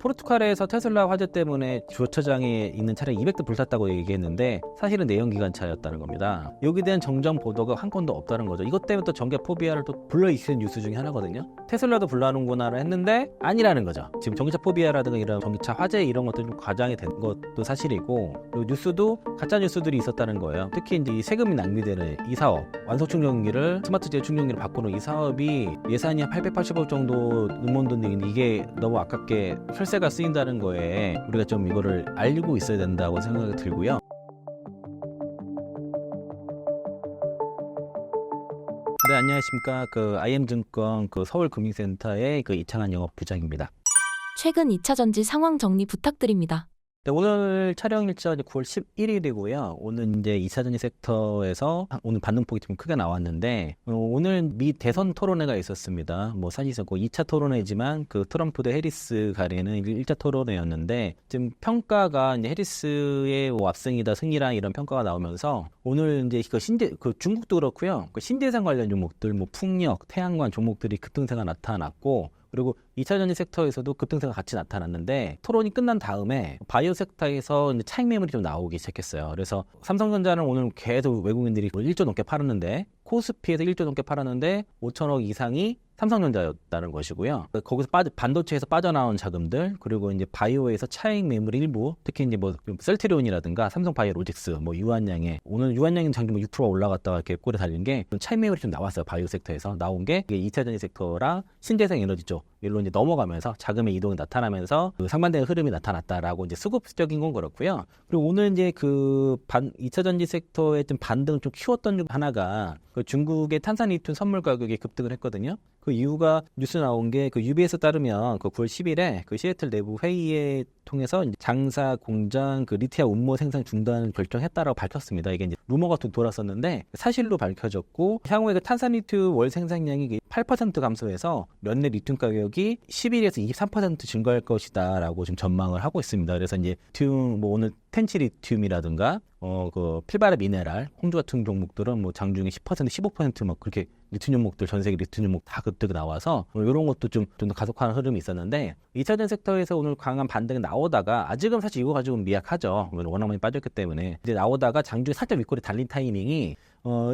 포르투갈에서 테슬라 화재 때문에 주차장에 있는 차량 200대 불탔다고 얘기했는데 사실은 내연기관차였다는 겁니다. 여기에 대한 정정 보도가 한 건도 없다는 거죠. 이것 때문에 또 전기 포비아를 또 불러일으키는 뉴스 중에 하나거든요. 테슬라도 불나는구나를 했는데 아니라는 거죠. 지금 전기차 포비아라든가 이런 전기차 화재 이런 것도 좀 과장이 된 것도 사실이고, 그리고 뉴스도 가짜 뉴스들이 있었다는 거예요. 특히 이제 이 세금이 낭비되는 이 사업, 완속 충전기를 스마트 재충전기로 바꾸는 이 사업이 예산이 한 880억 정도 음모론인데 이게 너무 아깝게 혈세가 쓰인다는 거에 우리가 좀 이거를 알고 있어야 된다고 생각이 들고요. 네, 안녕하십니까. IM증권 서울금융센터의 이창한 영업부장입니다. 최근 2차 전지 상황 정리 부탁드립니다. 네, 오늘 촬영 일자 9월 11일이고요. 오늘 이제 2차 전지 섹터에서 오늘 반등폭이 좀 크게 나왔는데, 오늘 미 대선 토론회가 있었습니다. 사실 2차 토론회지만 트럼프 대 해리스 간에는 1차 토론회였는데, 지금 평가가 이제 해리스의 압승이다, 승리라 이런 평가가 나오면서 오늘 이제 중국도 그렇고요. 신재생 관련 종목들, 풍력, 태양광 종목들이 급등세가 나타났고, 그리고 2차 전지 섹터에서도 급등세가 같이 나타났는데, 토론이 끝난 다음에 바이오 섹터에서 이제 차익 매물이 좀 나오기 시작했어요. 그래서 삼성전자는 오늘 계속 외국인들이 1조 넘게 팔았는데, 코스피에서 1조 넘게 팔았는데 5천억 이상이 삼성전자였다는 것이고요. 거기서 반도체에서 빠져나온 자금들, 그리고 이제 바이오에서 차익 매물 일부, 특히 이제 셀트리온이라든가 삼성바이오로직스, 유한양에 오늘 유한양은 장중 6% 올라갔다가 이렇게 꼴에 달린 게 차익 매물이 좀 나왔어요. 바이오 섹터에서 나온 게 이게 2차 전지 섹터랑 신재생 에너지 쪽 일로 이제 넘어가면서 자금의 이동이 나타나면서 상반되는 흐름이 나타났다라고 이제 수급적인 건 그렇고요. 그리고 오늘 이제 2차 전지 섹터의 좀 반등을 좀 키웠던 중 하나가 중국의 탄산리튬 선물 가격이 급등을 했거든요. 그 이유가 뉴스 나온 게 UBS에 따르면 9월 10일에 시애틀 내부 회의에 통해서 장사 공장 리티아 운모 생산 중단을 결정했다라고 밝혔습니다. 이게 이제 루머가 좀 돌았었는데 사실로 밝혀졌고, 향후에 탄산리튬 월 생산량이 8% 감소해서 연내 리튬 가격이 11에서 23% 증가할 것이다라고 지금 전망을 하고 있습니다. 그래서 이제 리튬 오늘 텐치리튬이라든가 필바레 미네랄, 홍주 같은 종목들은 장중에 10%, 15% 그렇게 리튬 종목들, 전 세계 리튬 종목 다 급등 나와서 이런 것도 좀 더 가속화하는 흐름이 있었는데, 2차 전지 섹터에서 오늘 강한 반등이 나오다가 아직은 사실 이거 가지고 미약하죠. 워낙 많이 빠졌기 때문에. 이제 나오다가 장중에 살짝 윗골이 달린 타이밍이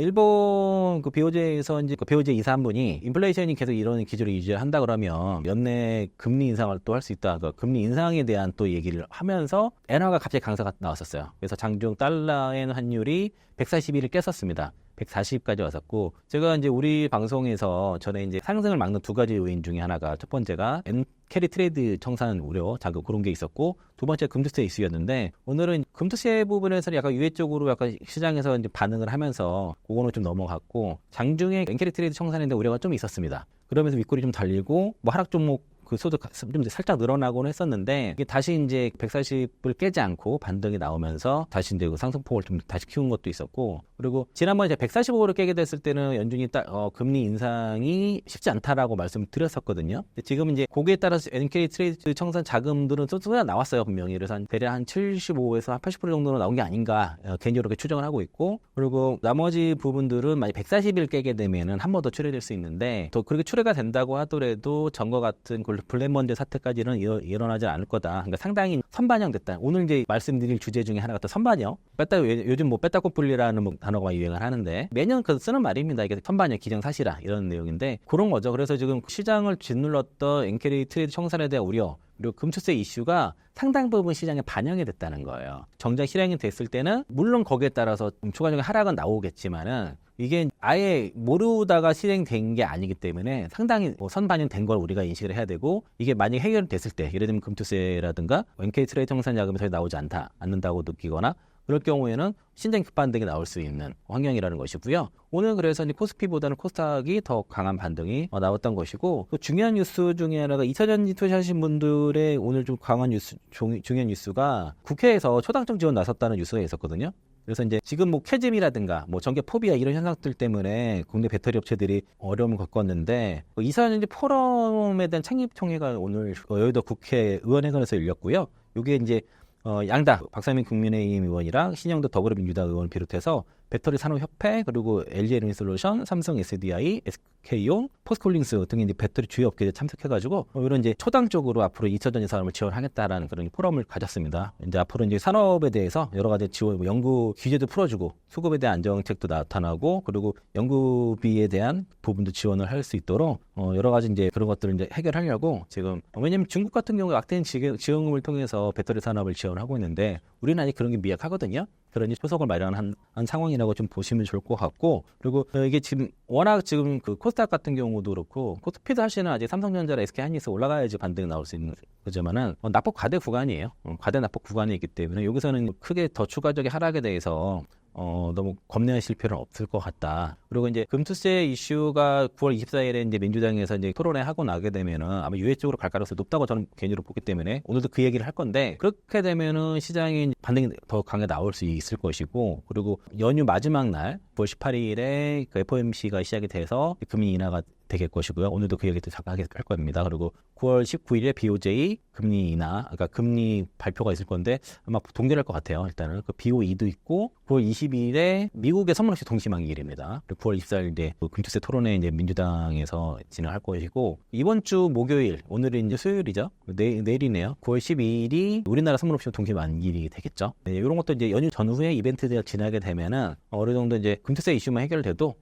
일본 BOJ에서 이제 BOJ 이사 한 분이 인플레이션이 계속 이런 기조를 유지한다 그러면 연내 금리 인상을 또 할 수 있다. 금리 인상에 대한 또 얘기를 하면서 엔화가 갑자기 강세가 나왔었어요. 그래서 장중 달러엔 환율이 141을 깼었습니다. 140까지 왔었고, 제가 이제 우리 방송에서 전에 이제 상승을 막는 두 가지 요인 중에 하나가, 첫 번째가 캐리 트레이드 청산 우려 자극 그런 게 있었고, 두 번째 금투세 이슈였는데, 오늘은 금투세 부분에서 약간 유회적으로 약간 시장에서 이제 반응을 하면서 그거는 좀 넘어갔고, 장중에 엔캐리 트레이드 청산에 대한 우려가 좀 있었습니다. 그러면서 윗골이 좀 달리고 하락 종목 소득 좀 살짝 늘어나곤 했었는데, 이게 다시 이제 140을 깨지 않고 반등이 나오면서 다시 이제 상승폭을 좀 다시 키운 것도 있었고, 그리고 지난번에 이제 145를 깨게 됐을 때는 연준이 금리 인상이 쉽지 않다라고 말씀을 드렸었거든요. 지금 이제 거기에 따라서 NK 트레이드 청산 자금들은 쏟아 나왔어요, 분명히. 그래서 대략 한 75에서 한 80% 정도는 나온 게 아닌가 개인적으로 그렇게 추정을 하고 있고, 그리고 나머지 부분들은 만약 140일 깨게 되면은 한 번 더 출회될 수 있는데, 또 그렇게 출회가 된다고 하더라도 전과 같은 블랙먼데 사태까지는 일어나지 않을 거다. 그러니까 상당히 선반영됐다. 오늘 이제 말씀드릴 주제 중에 하나가 또 선반영. 요즘 빼따꼬뿔리라는 단어가 유행을 하는데, 매년 쓰는 말입니다. 이게 선반영, 기정사실화 이런 내용인데 그런 거죠. 그래서 지금 시장을 짓눌렀던 엔캐리 트레이드 청산에 대한 우려, 그리고 금투세 이슈가 상당 부분 시장에 반영이 됐다는 거예요. 정작 실행이 됐을 때는 물론 거기에 따라서 추가적인 하락은 나오겠지만은, 이게 아예 모르다가 실행된 게 아니기 때문에 상당히 선반영된 걸 우리가 인식을 해야 되고, 이게 만약에 해결됐을 때, 예를 들면 금투세라든가 NK 트레이드 청산 자금이 더 나오지 않는다고 느끼거나 그럴 경우에는 신장 급반등이 나올 수 있는 환경이라는 것이고요. 오늘 그래서 이제 코스피보다는 코스닥이 더 강한 반등이 나왔던 것이고, 또 중요한 뉴스 중에 하나가 2차 전지 투자하신 분들의 오늘 좀 강한 뉴스, 중요한 뉴스가 국회에서 초당적 지원 나섰다는 뉴스가 있었거든요. 그래서 이제 지금 캐즘이라든가 전기 포비아 이런 현상들 때문에 국내 배터리 업체들이 어려움을 겪었는데, 2차 전지 포럼에 대한 창립총회가 오늘 여의도 국회 의원회관에서 열렸고요. 이게 이제 양당 박상민 국민의힘 의원이랑 신영도 더불어민주당 의원 비롯해서 배터리 산업협회, 그리고 LG 에너지솔루션, 삼성 SDI, SK온, 포스코홀딩스 등의 이제 배터리 주요 업계에 참석해가지고 이런 이제 초당적으로 앞으로 2차전지 산업을 지원하겠다라는 그런 포럼을 가졌습니다. 이제 앞으로 이제 산업에 대해서 여러 가지 지원, 연구 규제도 풀어주고 수급에 대한 안정책도 나타나고 그리고 연구비에 대한 부분도 지원을 할 수 있도록 여러 가지 이제 그런 것들을 이제 해결하려고 지금 왜냐면 중국 같은 경우에 막대한 지원금을 통해서 배터리 산업을 지원하고 있는데 우리는 아직 그런 게 미약하거든요. 그런 초석을 마련한 상황이라고 좀 보시면 좋을 것 같고 그리고 이게 지금 워낙 지금 그 코스닥 같은 경우도 그렇고 코스피도 사실은 아직 삼성전자나 SK하이닉스 올라가야지 반등이 나올 수 있는 거지만은 납폭 과대 구간이에요. 과대 납폭 구간이 있기 때문에 여기서는 크게 더 추가적인 하락에 대해서 너무 겁내실 필요는 없을 것 같다. 그리고 이제 금투세 이슈가 9월 24일에 이제 민주당에서 이제 토론회 하고 나게 되면은 아마 유예 쪽으로 갈 가능성이 높다고 저는 개인적으로 보기 때문에 오늘도 그 얘기를 할 건데 그렇게 되면은 시장이 반등이 더 강하게 나올 수 있을 것이고 그리고 연휴 마지막 날 9월 18일에 그 FOMC가 시작이 돼서 금리 인하가 되겠 것이고요. 오늘도 그 얘기도 잠깐 할 겁니다. 그리고 9월 19일에 BOJ 금리 인하, 그러니까 금리 발표가 있을 건데 아마 동결할 것 같아요. 일단은 그 BOE도 있고 9월 22일에 미국의 선물없이 동시만기일입니다. 그리고 9월 24일 이제 금투세 토론회 이제 민주당에서 진행할 것이고 이번 주 목요일, 오늘은 이제 수요일이죠. 내일이네요. 9월 12일이 우리나라 선물없이 동시만기일이 되겠죠. 네, 이런 것도 이제 연휴 전후에 이벤트가 지나게 되면은 어느 정도 이제 금투세 이슈만 해결돼도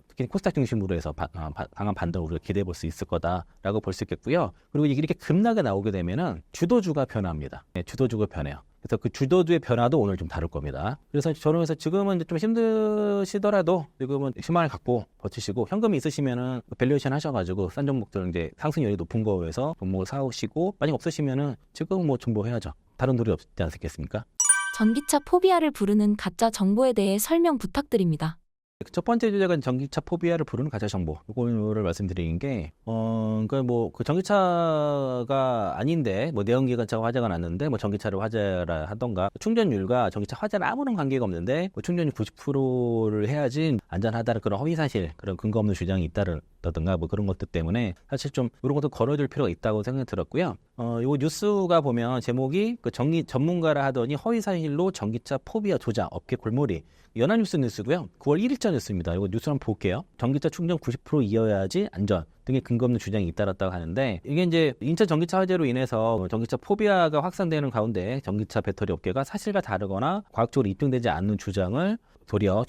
특히 코스닥 중심으로 해서 강한 반등을 우리가 기대해 볼 수 있을 거다라고 볼 수 있겠고요. 그리고 이렇게 급락에 나오게 되면은 주도주가 변합니다. 네, 주도주가 변해요. 그래서 그 주도주의 변화도 오늘 좀 다룰 겁니다. 그래서 저는 지금은 좀 힘드시더라도 지금은 희망을 갖고 버티시고 현금이 있으시면은 밸류에이션 하셔가지고 싼 종목들 이제 상승률이 높은 거에서 종목을 사오시고 만약 없으시면은 지금 뭐 정보해야죠. 다른 돌이 없지 않겠습니까? 전기차 포비아를 부르는 가짜 정보에 대해 설명 부탁드립니다. 첫 번째 주제가 전기차 포비아를 부르는 가짜 정보. 이거를 말씀드리는 게, 그러니까 뭐 그 전기차가 아닌데, 뭐 내연기관차가 화재가 났는데, 뭐 전기차를 화재라 하던가, 충전율과 전기차 화재는 아무런 관계가 없는데, 뭐 충전율 90%를 해야지 안전하다는 그런 허위사실, 그런 근거 없는 주장이 있다든가, 뭐 그런 것들 때문에 사실 좀 이런 것도 걸어줄 필요가 있다고 생각이 들었고요. 요 뉴스가 보면 제목이 그 전문가라 하더니 허위사실로 전기차 포비아 조작, 업계 골몰이. 연합뉴스 뉴스고요. 9월 1일자 뉴스입니다. 이거 뉴스 한번 볼게요. 전기차 충전 90% 이어야지 안전 등의 근거 없는 주장이 잇따랐다고 하는데 이게 이제 인천 전기차 화재로 인해서 전기차 포비아가 확산되는 가운데 전기차 배터리 업계가 사실과 다르거나 과학적으로 입증되지 않는 주장으로 도리어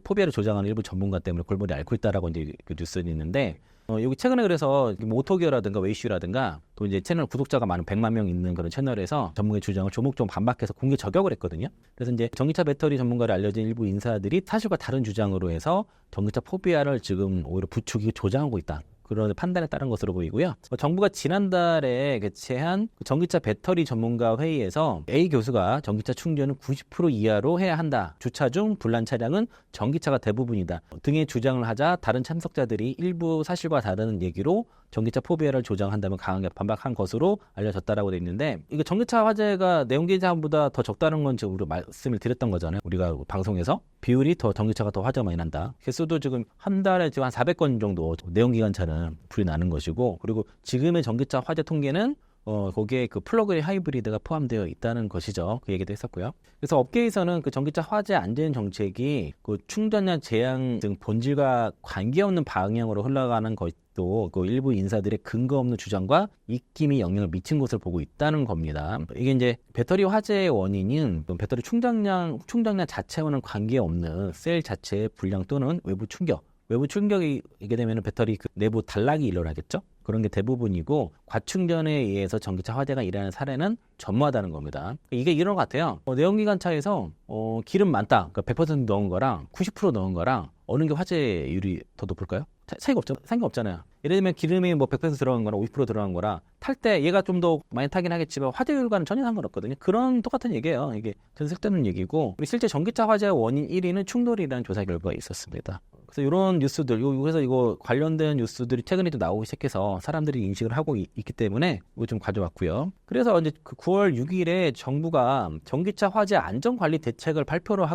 포비아를 조장하는 일부 전문가 때문에 골몰이 앓고 있다라고 이제 그 뉴스는 있는데 여기 최근에 그래서 모토기어라든가 웨이슈라든가 또 이제 채널 구독자가 많은 100만 명 있는 그런 채널에서 전문가의 주장을 조목조목 반박해서 공개 저격을 했거든요. 그래서 이제 전기차 배터리 전문가로 알려진 일부 인사들이 사실과 다른 주장으로 해서 전기차 포비아를 지금 오히려 부추기고 조장하고 있다. 그런 판단에 따른 것으로 보이고요. 정부가 지난달에 개최한 전기차 배터리 전문가 회의에서 A 교수가 전기차 충전은 90% 이하로 해야 한다. 주차 중 불난 차량은 전기차가 대부분이다. 등의 주장을 하자 다른 참석자들이 일부 사실과 다른 얘기로 전기차 포비아를 조장한다면 강하게 반박한 것으로 알려졌다라고 돼 있는데 이게 전기차 화재가 내연기관차보다 더 적다는 건 지금 우리 말씀을 드렸던 거잖아요. 우리가 방송에서 비율이 더 전기차가 더 화재가 많이 난다. 개수도 지금 한 달에 지금 한 400건 정도 내연기관차는 불이 나는 것이고 그리고 지금의 전기차 화재 통계는 거기에 그 플러그인 하이브리드가 포함되어 있다는 것이죠. 그 얘기도 했었고요. 그래서 업계에서는 그 전기차 화재 안전 정책이 그 충전량 제한 등 본질과 관계없는 방향으로 흘러가는 것도 그 일부 인사들의 근거 없는 주장과 입김이 영향을 미친 것을 보고 있다는 겁니다. 이게 이제 배터리 화재의 원인은 배터리 충전량 자체와는 관계없는 셀 자체의 불량 또는 외부 충격이 이게 되면 배터리 그 내부 단락이 일어나겠죠. 그런 게 대부분이고 과충전에 의해서 전기차 화재가 일어나는 사례는 전무하다는 겁니다. 이게 이런 것 같아요. 내연기관차에서 기름 많다, 그러니까 100% 넣은 거랑 90% 넣은 거랑 어느 게 화재율이 더 높을까요? 차이가 없잖아요. 예를 들면 기름이 뭐 100% 들어간 거랑 50% 들어간 거랑 탈 때 얘가 좀 더 많이 타긴 하겠지만 화재율과는 전혀 상관없거든요. 그런 똑같은 얘기예요. 이게 전 쓸데없는 얘기고 실제 전기차 화재 원인 1위는 충돌이라는 조사 결과가 있었습니다. 그래서 이런 뉴스들, 그래서 이거 관련된 뉴스들이 최근에도 나오기 시작해서 사람들이 인식을 하고 있기 때문에 이거 좀 가져왔고요. 그래서 이제 그 9월 6일에 정부가 전기차 화재 안전관리 대책을 발표를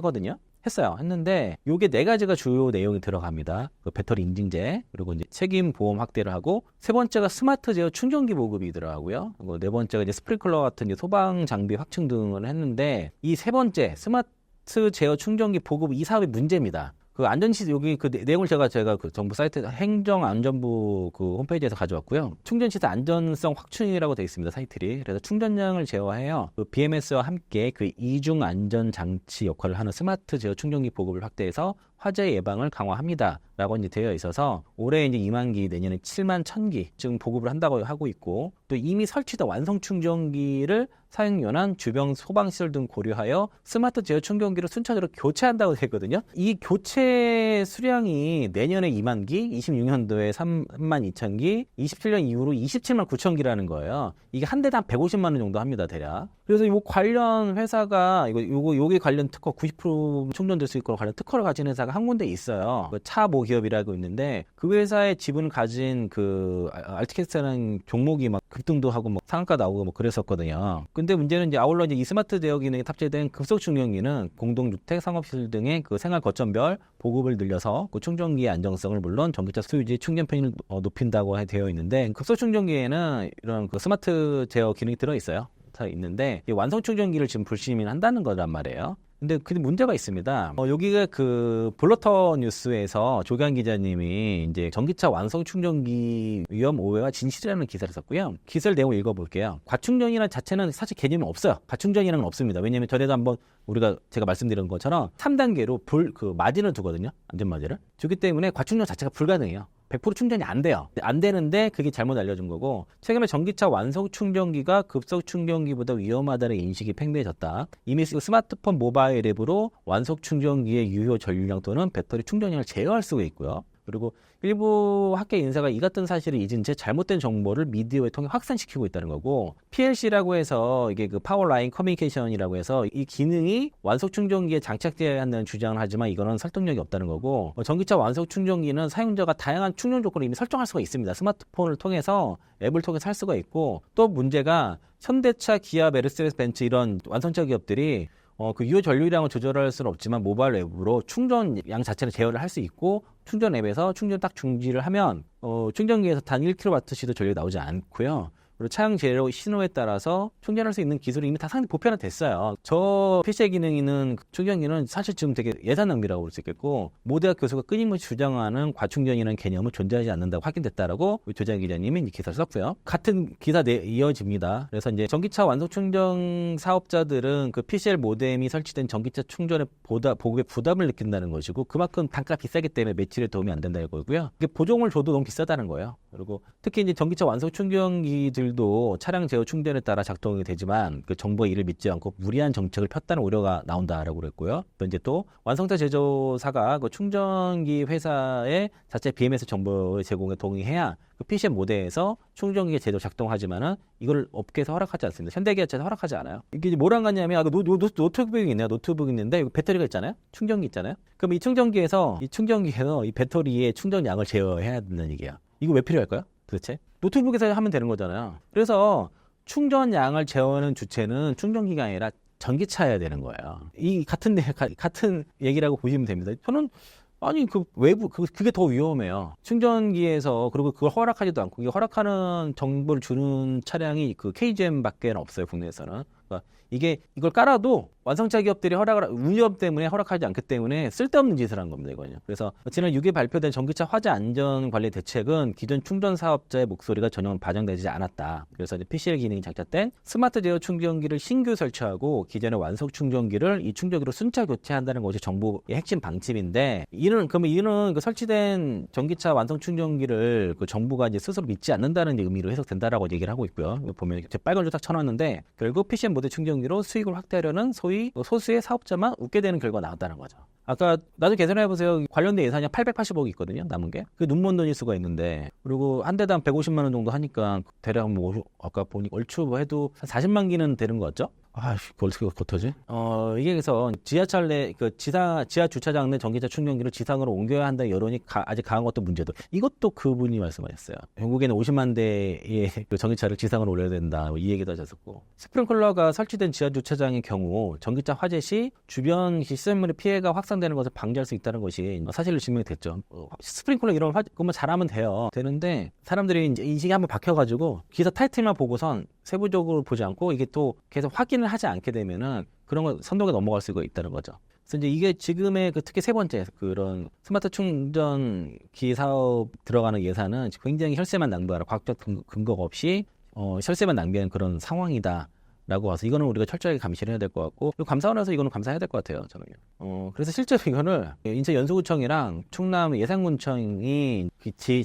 했는데 요게 4가지가 주요 내용이 들어갑니다. 그 배터리 인증제, 그리고 이제 책임 보험 확대를 하고 세 번째가 스마트 제어 충전기 보급이 들어가고요. 그리고 네 번째가 이제 스프링클러 같은 이제 소방 장비 확충 등을 했는데 이 세 번째 스마트 스마트 제어 충전기 보급 이 사업의 문제입니다. 그 안전시 여기 그 내용을 제가 그 정부 사이트 행정안전부 그 홈페이지에서 가져왔고요. 충전시설 안전성 확충이라고 되어 있습니다. 사이트리. 그래서 충전량을 제어하여 그 BMS와 함께 그 이중 안전 장치 역할을 하는 스마트 제어 충전기 보급을 확대해서 화재 예방을 강화합니다. 라고 이제 되어 있어서 올해 이제 2만 기, 내년에 7만 1,000기 지금 보급을 한다고 하고 있고, 또 이미 설치된 완성 충전기를 사용연한 주변 소방시설 등 고려하여 스마트 제어 충전기를 순차적으로 교체한다고 되어 있거든요. 이 교체 수량이 내년에 2만 기, 26년도에 3만 2천 기, 27년 이후로 27만 9천 기라는 거예요. 이게 한 대당 150만 원 정도 합니다, 대략. 그래서 이 관련 회사가 요게 관련 특허 90% 충전될 수 있고 관련 특허를 가진 회사가 한 군데 있어요. 그 차모 기업이라고 있는데 그 회사의 지분을 가진 그 알티캐스트라는 종목이 막 급등도 하고 뭐 상한가 나오고 뭐 그랬었거든요. 근데 문제는 이제 아울러 이제 이 스마트 제어 기능이 탑재된 급속 충전기는 공동주택, 상업시설 등의 그 생활 거점별 보급을 늘려서 그 충전기의 안정성을 물론 전기차 소유지 충전 편의를 높인다고 되어 있는데, 급속 충전기에는 이런 그 스마트 제어 기능이 들어 있어요. 있는데 이 완성 충전기를 지금 불시민한다는 거란 말이에요. 근데 그 문제가 있습니다. 여기가 그 블러터 뉴스에서 조기환 기자님이 이제 전기차 완성 충전기 위험 오해와 진실이라는 기사를 썼고요. 기사를 내용을 읽어볼게요. 과충전이라는 자체는 사실 개념이 없어요. 과충전이라는 건 없습니다. 왜냐하면 전에도 한번 제가 말씀드린 것처럼 3단계로 그 마진을 두거든요. 안전마진을 주기 때문에 과충전 자체가 불가능해요. 100% 충전이 안 돼요. 안 되는데 그게 잘못 알려준 거고, 최근에 전기차 완성 충전기가 급속 충전기보다 위험하다는 인식이 팽배해졌다. 이미 스마트폰 모바일 앱으로 완속 충전기의 유효 전류량 또는 배터리 충전량을 제어할 수가 있고요. 그리고 일부 학계 인사가 이 같은 사실을 잊은 채 잘못된 정보를 미디어에 통해 확산시키고 있다는 거고, PLC라고 해서 이게 그 파워라인 커뮤니케이션이라고 해서 이 기능이 완속 충전기에 장착되어야 한다는 주장을 하지만 이거는 설득력이 없다는 거고, 전기차 완속 충전기는 사용자가 다양한 충전 조건을 이미 설정할 수가 있습니다. 스마트폰을 통해서 앱을 통해서 할 수가 있고, 또 문제가 현대차, 기아, 메르세데스 벤츠 이런 완성차 기업들이 그 유효 전류량을 조절할 수는 없지만 모바일 앱으로 충전량 자체를 제어를 할 수 있고, 충전 앱에서 충전 딱 중지를 하면 충전기에서 단 1kWh도 전류가 나오지 않고요. 그리고 차량 제로 신호에 따라서 충전할 수 있는 기술이 이미 다 상당히 보편화됐어요. 저 PCI 기능이 있는 충전기는 사실 지금 되게 예산 낭비라고 볼 수 있겠고, 모대학 교수가 끊임없이 주장하는 과충전이라는 개념은 존재하지 않는다고 확인됐다라고 조장 기자님이 기사를 썼고요. 같은 기사 이어집니다. 그래서 이제 전기차 완속 충전 사업자들은 그 PCL 모뎀이 설치된 전기차 충전에 보급에 부담을 느낀다는 것이고, 그만큼 단가가 비싸기 때문에 매출에 도움이 안 된다는 거고요. 이게 보종을 줘도 너무 비싸다는 거예요. 그리고 특히 이제 전기차 완속 충전기들도 차량 제어 충전에 따라 작동이 되지만 그 정부의 이를 믿지 않고 무리한 정책을 폈다는 우려가 나온다라고 그랬고요. 또 이제 또 완성차 제조사가 그 충전기 회사의 자체 BMS 정보 제공에 동의해야 그 PCM 모델에서 충전기가 제대로 작동하지만은 이걸 업계에서 허락하지 않습니다. 현대기아차에서 허락하지 않아요. 이게 뭐랑 같냐면 노트북이 있네요. 노트북이 있는데 배터리가 있잖아요. 충전기 있잖아요. 그럼 이 충전기에서 이 배터리의 충전량을 제어해야 된다는 얘기야. 이거 왜 필요할까요? 도대체? 노트북에서 하면 되는 거잖아요. 그래서 충전량을 제어하는 주체는 충전기가 아니라 전기차여야 되는 거예요. 이 같은 얘기라고 보시면 됩니다. 저는 아니 그 외부 그게 더 위험해요. 충전기에서, 그리고 그걸 허락하지도 않고, 이게 허락하는 정보를 주는 차량이 그 KGM밖에 없어요, 국내에서는. 그러니까 이걸 깔아도 완성차 기업들이 위험 때문에 허락하지 않기 때문에 쓸데없는 짓을 한 겁니다, 이거는요. 그래서 지난 6일 발표된 전기차 화재 안전 관리 대책은 기존 충전 사업자의 목소리가 전혀 반영되지 않았다. 그래서 이제 PCL 기능이 장착된 스마트 제어 충전기를 신규 설치하고 기존의 완속 충전기를 이 충전기로 순차 교체한다는 것이 정부의 핵심 방침인데, 이는 그 설치된 전기차 완성 충전기를 그 정부가 이제 스스로 믿지 않는다는 의미로 해석된다라고 얘기를 하고 있고요. 보면 빨간 줄 딱 쳐놨는데 결국 PCM 모델 충전기로 수익을 확대하려는 소수의 사업자만 웃게 되는 결과가 나왔다는 거죠. 아까 나도 계산해보세요. 관련된 예산이 880억이 있거든요. 남은 게. 그 눈먼 돈일 수가 있는데, 그리고 한 대당 150만 원 정도 하니까 대략 아까 보니 얼추 해도 한 40만 기는 되는 거 같죠? 그걸 어떡하지? 이게 그래서 지하철 내, 지하 주차장 내 전기차 충전기를 지상으로 옮겨야 한다는 여론이 아직 강한 것도 문제도. 이것도 그분이 말씀하셨어요. 영국에는 50만 대의 그 전기차를 지상으로 올려야 된다. 이 얘기도 하셨었고. 스프링클러가 설치된 지하 주차장의 경우 전기차 화재 시 주변 시설물의 피해가 확산되는 것을 방지할 수 있다는 것이 사실로 증명이 됐죠. 스프링클러 이런 것만 잘하면 되는데 사람들이 이제 인식이 한번 박혀가지고 기사 타이틀만 보고선 세부적으로 보지 않고 이게 또 계속 확인을 하지 않게 되면은 그런 거 선도가 넘어갈 수가 있다는 거죠. 그래서 이제 이게 지금의 그 특히 세 번째 그런 스마트 충전기 사업 들어가는 예산은 굉장히 혈세만 낭비하라 과학적 근거가 없이 혈세만 낭비하는 그런 상황이다. 라고 와서 이거는 우리가 철저하게 감시를 해야 될 것 같고 감사원에서 이거는 감사해야 될 것 같아요. 저는요. 그래서 실제로 이거는 인천 연수구청이랑 충남 예산군청이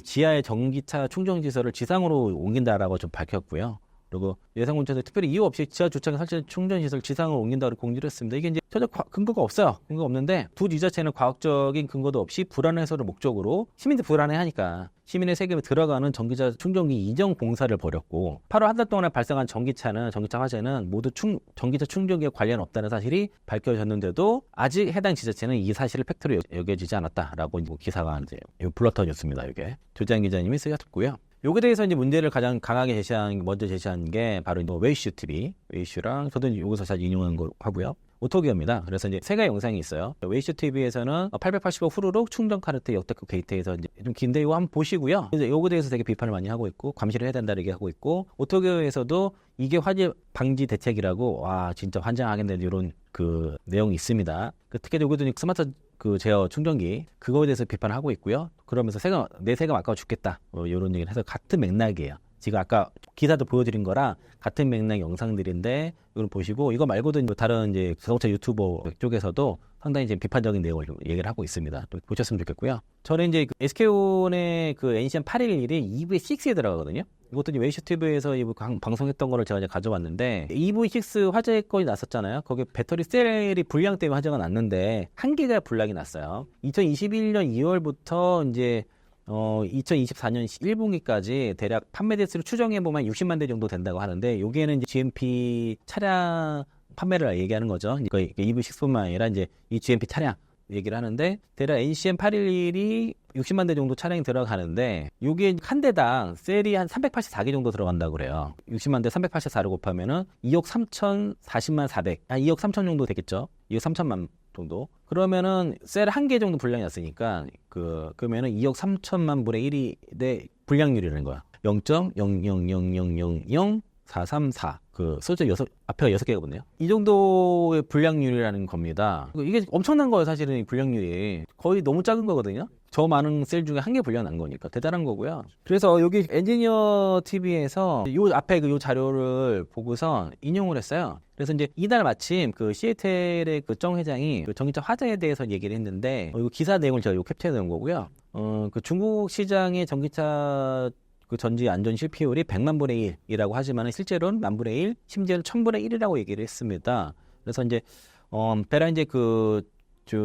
지하의 전기차 충전시설을 지상으로 옮긴다라고 좀 밝혔고요. 그리고 예산군청에서 특별히 이유 없이 지하 주차장 설치 충전시설 지상으로 옮긴다고 공지를 했습니다. 이게 이제 전혀 근거가 없어요. 근거가 없는데 두 지자체는 과학적인 근거도 없이 불안 해소를 목적으로 시민들 불안해하니까 시민의 세금에 들어가는 전기차 충전기 이전 공사를 벌였고 8월 한 달 동안에 발생한 전기차 화재는 모두 전기차 충전기에 관련 없다는 사실이 밝혀졌는데도 아직 해당 지자체는 이 사실을 팩트로 여겨지지 않았다라고 기사가 이제 불렀던 뉴스입니다. 이게 조장 기자님이 쓰셨고요. 요게 대해서 이제 문제를 가장 강하게 먼저 제시한 게 바로 웨이슈 TV, 웨이슈랑 저도 여기서 잘 인용한 거 하고요. 오토기어입니다. 그래서 이제 세 가지 영상이 있어요. 웨이슈 TV에서는 880억 후루룩 충전 카르트 역대급 게이트에서 이제 좀 긴데 이거 한번 보시고요. 이제 요거에 대해서 되게 비판을 많이 하고 있고 감시를 해야 된다는 얘기하고 있고 오토기어에서도 이게 화재 방지 대책이라고 와 진짜 환장하겠네 이런 그 내용이 있습니다. 특히 요거도 스마트 제어 충전기 그거에 대해서 비판을 하고 있고요. 그러면서 내 세금 아까워 죽겠다 이런 얘기를 해서 같은 맥락이에요. 지금 아까 기사도 보여드린 거랑 같은 맥락 영상들인데 이걸 보시고 이거 말고도 다른 이제 자동차 유튜버 쪽에서도 상당히 이제 비판적인 내용을 얘기를 하고 있습니다. 또 보셨으면 좋겠고요. 저는 이제 SK온의 NCM 811이 EV6에 들어가거든요. 이것도 이제 웨이슈 TV에서 방송했던 거를 제가 이제 가져왔는데 EV6 화재 건이 났었잖아요. 거기 배터리 셀이 불량 때문에 화재가 났는데 한 개가 불량이 났어요. 2021년 2월부터 이제 2024년 1분기까지 대략 판매 대수를 추정해보면 60만 대 정도 된다고 하는데 여기에는 이제 GMP 차량 판매를 얘기하는 거죠. EV6뿐만 아니라 이제 이 GMP 차량 얘기를 하는데 대략 NCM 811이 60만 대 정도 차량이 들어가는데 이게 한 대당 셀이 한 384개 정도 들어간다고 그래요. 60만 대 384를 곱하면은 2억 3천 40만 400, 2억 3천 정도 되겠죠. 2억 3천만 정도. 그러면은 셀 한 개 정도 불량이 났으니까 그러면은 2억 3천만 분의 1이 내 불량률이라는 거야. 0.000000434 숫자 앞에가 6개가 붙네요. 이 정도의 불량률이라는 겁니다. 이게 엄청난 거예요. 사실은 이 불량률이 거의 너무 작은 거거든요. 저 많은 셀 중에 한 개 불량 난 거니까 대단한 거고요. 그래서 여기 엔지니어 TV에서 요 앞에 요 자료를 보고서 인용을 했어요. 그래서 이제 이날 마침 시애틀의 정 회장이 전기차 화재에 대해서 얘기를 했는데 이 기사 내용을 제가 캡처해 놓은 거고요. 중국 시장의 전기차 전지 안전 실패율이 100만 분의 1이라고 하지만 실제로는 만 분의 1, 심지어는 1000분의 1이라고 얘기를 했습니다. 그래서 이제 베라 이제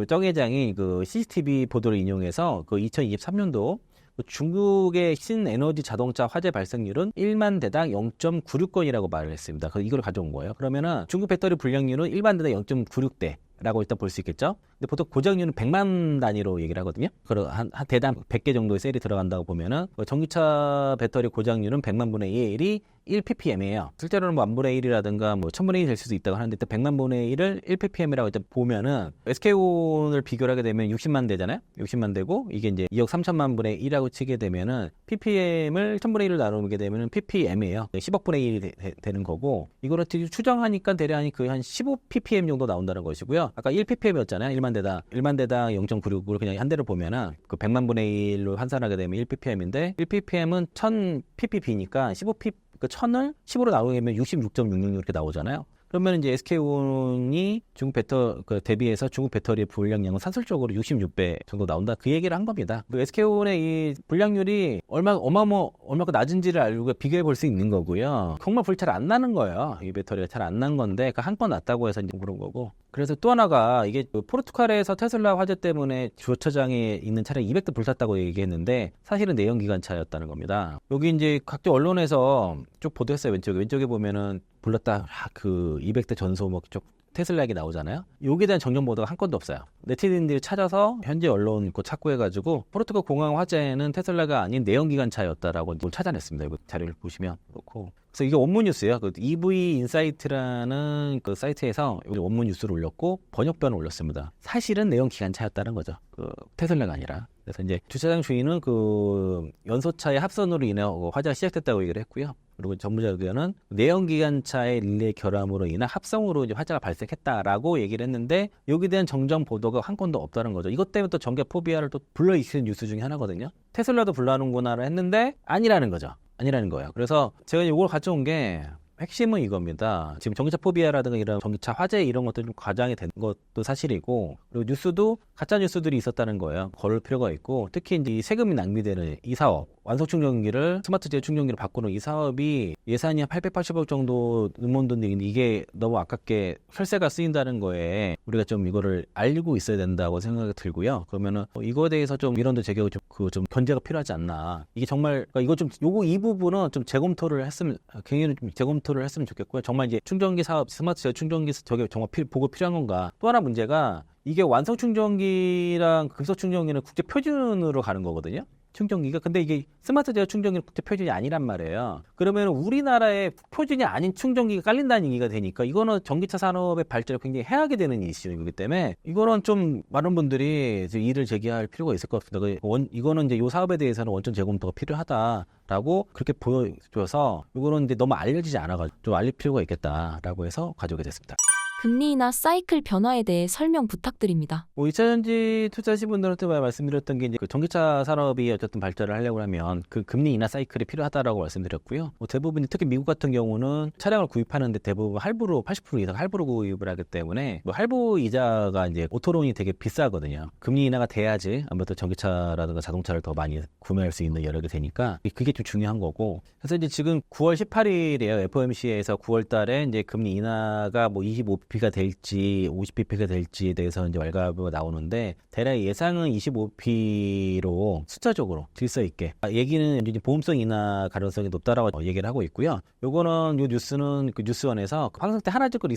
정 회장이 CCTV 보도를 인용해서 2023년도 중국의 신에너지 자동차 화재 발생률은 1만 대당 0.96건이라고 말을 했습니다. 이걸 가져온 거예요. 그러면은 중국 배터리 불량률은 1만 대당 0.96대. 라고 일단 볼 수 있겠죠. 근데 보통 고장률은 100만 단위로 얘기를 하거든요. 한 대당 100개 정도의 셀이 들어간다고 보면은 전기차 배터리 고장률은 100만 분의 1이 1ppm이에요. 실제로는 만분의 1이라든가 1000분의 1이 될 수도 있다고 하는데 일단 100만 분의 1을 1ppm이라고 일단 보면은 SK온을 비교를 하게 되면 60만 대잖아요. 60만 대고 이게 이제 2억 3천만 분의 1이라고 치게 되면은 ppm을 1000분의 1을 나누게 되면은 ppm이에요. 10억 분의 1이 되는 거고 이거를 추정하니까 대략 한 15ppm 정도 나온다는 것이고요. 아까 1ppm이었잖아요. 1만 대당 0.96을 그냥 한 대를 보면은 100만 분의 1로 환산하게 되면 1ppm인데 1ppm은 1000ppb니까 1000을 10으로 나누면 66.66 이렇게 나오잖아요. 그러면 이제 SK온이 중국 대비해서 중국 배터리의 불량량은 산술적으로 66배 정도 나온다. 그 얘기를 한 겁니다. SK온의 이 불량률이 얼마나 낮은지를 알고 비교해 볼 수 있는 거고요. 정말 불 잘 안 나는 거예요. 이 배터리가 잘 안 난 건데 한 건 났다고 해서 이제 그런 거고. 그래서 또 하나가 이게 포르투갈에서 테슬라 화재 때문에 주차장에 있는 차량이 200대 불탔다고 얘기했는데 사실은 내연기관차였다는 겁니다. 여기 이제 각종 언론에서 쭉 보도했어요. 왼쪽에 보면은 불렀다 200대 전소 쪽 테슬라 얘기 나오잖아요. 여기에 대한 정정 보도가 한 건도 없어요. 네티즌들이 찾아서 현지 언론 찾고 해가지고 포르투갈 공항 화재는 테슬라가 아닌 내연기관차였다라고 찾아냈습니다. 이거 자료를 보시면 그렇고. 그래서 이게 원문 뉴스예요. EV 인사이트라는 사이트에서 원문 뉴스를 올렸고 번역본을 올렸습니다. 사실은 내연기관차였다는 거죠. 테슬라가 아니라. 그래서 이제 주차장 주인은 연소차의 합선으로 인해 화재가 시작됐다고 얘기를 했고요. 그리고 전문자 의견은 내연기관차의 릴레이 결함으로 인한 합성으로 이제 화재가 발생했다라고 얘기를 했는데 여기에 대한 정정 보도가 한 건도 없다는 거죠. 이것 때문에 또 전기 포비아를 또 불러일으키는 뉴스 중에 하나거든요. 테슬라도 불러하는구나를 했는데 아니라는 거죠. 아니라는 거예요. 그래서 제가 이걸 가져온 게 핵심은 이겁니다. 지금 전기차 포비아라든가 이런 전기차 화재 이런 것들 좀 과장이 된 것도 사실이고, 그리고 뉴스도 가짜 뉴스들이 있었다는 거예요. 걸을 필요가 있고, 특히 이제 이 세금이 낭비되는 이 사업, 완속 충전기를 스마트 제어 충전기로 바꾸는 이 사업이 예산이 한 880억 정도 넘었는데 이게 너무 아깝게 혈세가 쓰인다는 거에 우리가 좀 이거를 알고 있어야 된다고 생각이 들고요. 그러면은 이거에 대해서 좀 민원도 제기하고 좀 견제가 필요하지 않나. 이게 정말 그러니까 이거 좀 요거 이 부분은 좀 재검토를 했으면 굉장히 좀 재검토를 했으면 좋겠고요. 정말 이제 충전기 사업, 스마트 제어 충전기 저게 정말 보고 필요한 건가. 또 하나 문제가 이게 완성 충전기랑 급속 충전기는 국제 표준으로 가는 거거든요. 충전기가. 근데 이게 스마트 제어 충전기는 국제 표준이 아니란 말이에요. 그러면 우리나라에 표준이 아닌 충전기가 깔린다는 얘기가 되니까 이거는 전기차 산업의 발전을 굉장히 해하게 되는 이슈이기 때문에 이거는 좀 많은 분들이 이제 이를 제기할 필요가 있을 것 같습니다. 이거는 이제 이 사업에 대해서는 원천 재검토가 필요하다라고 그렇게 보여줘서 이거는 이제 너무 알려지지 않아가지고 좀 알릴 필요가 있겠다라고 해서 가져오게 됐습니다. 금리 인하 사이클 변화에 대해 설명 부탁드립니다. 2차전지 투자하신 분들한테 말씀드렸던 게 이제 그 전기차 산업이 어쨌든 발전을 하려고 하면 그 금리 인하 사이클이 필요하다라고 말씀드렸고요. 대부분 특히 미국 같은 경우는 차량을 구입하는데 대부분 할부로 80% 이상 할부로 구입을 하기 때문에 할부 이자가 이제 오토론이 되게 비싸거든요. 금리 인하가 돼야지 아무래도 전기차라든가 자동차를 더 많이 구매할 수 있는 여력이 되니까 그게 좀 중요한 거고. 그래서 이제 지금 9월 18일이에요. FOMC에서 9월 달에 이제 금리 인하가 25bp가 될지 50bp가 될지에 대해서 이제 월가가 나오는데 대략 예상은 25bp로 숫자적으로 질서 있게 얘기는 이제 보험성 인하 가능성이 높다라고 얘기를 하고 있고요. 요거는 요 뉴스는 그 뉴스원에서 황성태 하나증권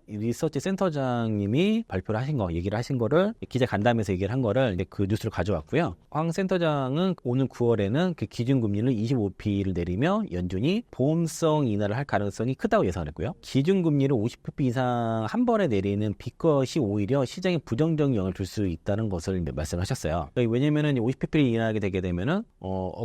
리서치 센터장님이 발표를 하신 거 얘기를 하신 거를 기자 간담회에서 얘기를 한 거를 이제 그 뉴스를 가져왔고요. 황 센터장은 오는 9월에는 그 기준금리를 25bp를 내리며 연준이 보험성 인하를 할 가능성이 크다고 예상했고요. 기준금리를 50bp 이상 한 번에 내리는 비컷이 오히려 시장에 부정적인 영향을 줄 수 있다는 것을 말씀하셨어요. 왜냐면은 50bp를 인하하게 되게 되면은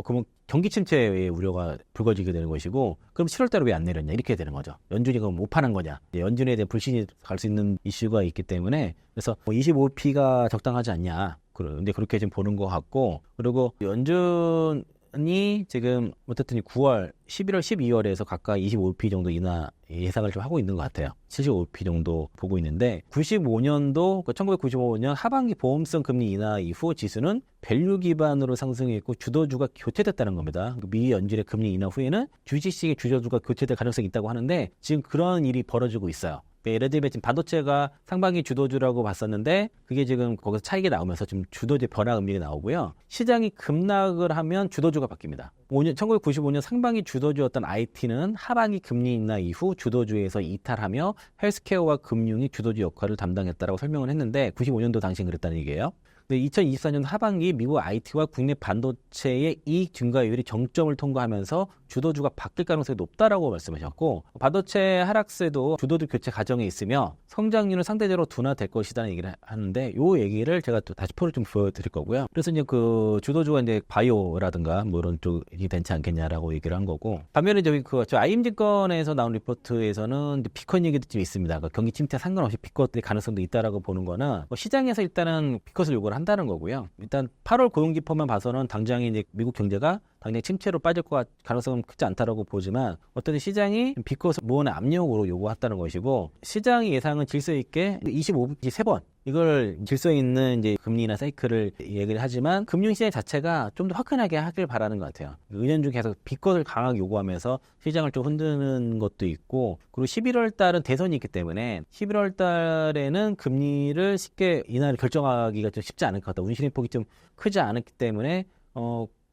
그러면 경기 침체의 우려가 불거지게 되는 것이고, 그럼 7월달에 왜 안 내렸냐 이렇게 되는 거죠. 연준이 그럼 못 파는 거냐. 연준에 대한 불신이 갈 수 있는 이슈가 있기 때문에 그래서 25bp가 적당하지 않냐. 근데 그렇게 좀 보는 것 같고, 그리고 연준이 지금 어쨌든 9월, 11월, 12월에서 각각 25bp 정도 인하 예상을 좀 하고 있는 것 같아요. 75bp 정도 보고 있는데 95년도 1995년 하반기 보험성 금리 인하 이후 지수는 밸류 기반으로 상승했고 주도주가 교체됐다는 겁니다. 미 연준의 금리 인하 후에는 주식시장의 주도주가 교체될 가능성이 있다고 하는데 지금 그런 일이 벌어지고 있어요. 예를 들면 지금 반도체가 상반기 주도주라고 봤었는데 그게 지금 거기서 차익이 나오면서 좀 주도주 변화 음식이 나오고요. 시장이 급락을 하면 주도주가 바뀝니다. 1995년 상반기 주도주였던 IT는 하반기 금리 인하 이후 주도주에서 이탈하며 헬스케어와 금융이 주도주 역할을 담당했다라고 설명을 했는데 95년도 당시엔 그랬다는 얘기예요. 2024년 하반기 미국 IT와 국내 반도체의 이익 증가율이 정점을 통과하면서 주도주가 바뀔 가능성이 높다라고 말씀하셨고, 반도체 하락세도 주도주 교체 과정에 있으며 성장률은 상대적으로 둔화될 것이라는 얘기를 하는데 이 얘기를 제가 또 다시 표를 좀 보여드릴 거고요. 그래서 이제 그 주도주가 이제 바이오라든가 뭐 이런 쪽이 되지 않겠냐라고 얘기를 한 거고, 반면에 저 IM증권에서 나온 리포트에서는 비컷 얘기도 좀 있습니다. 그러니까 경기 침체 상관없이 비컷의 가능성도 있다라고 보는 거는 시장에서 일단은 비컷을 요구를 한다는 거고요. 일단 8월 고용 지표만 봐서는 당장에 이제 미국 경제가 당장 침체로 빠질 가능성은 크지 않다라고 보지만 어떤 시장이 비컷을 무언의 압력으로 요구했다는 것이고, 시장의 예상은 질서 있게 25bp 3번 이걸 질서 있는 이제 금리 인하 사이클을 얘기를 하지만 금융시장 자체가 좀 더 화끈하게 하길 바라는 것 같아요. 은연중 계속 비컷을 강하게 요구하면서 시장을 좀 흔드는 것도 있고, 그리고 11월 달은 대선이 있기 때문에 11월 달에는 금리를 쉽게 인하를 결정하기가 좀 쉽지 않을 것 같다. 운신의 폭이 좀 크지 않았기 때문에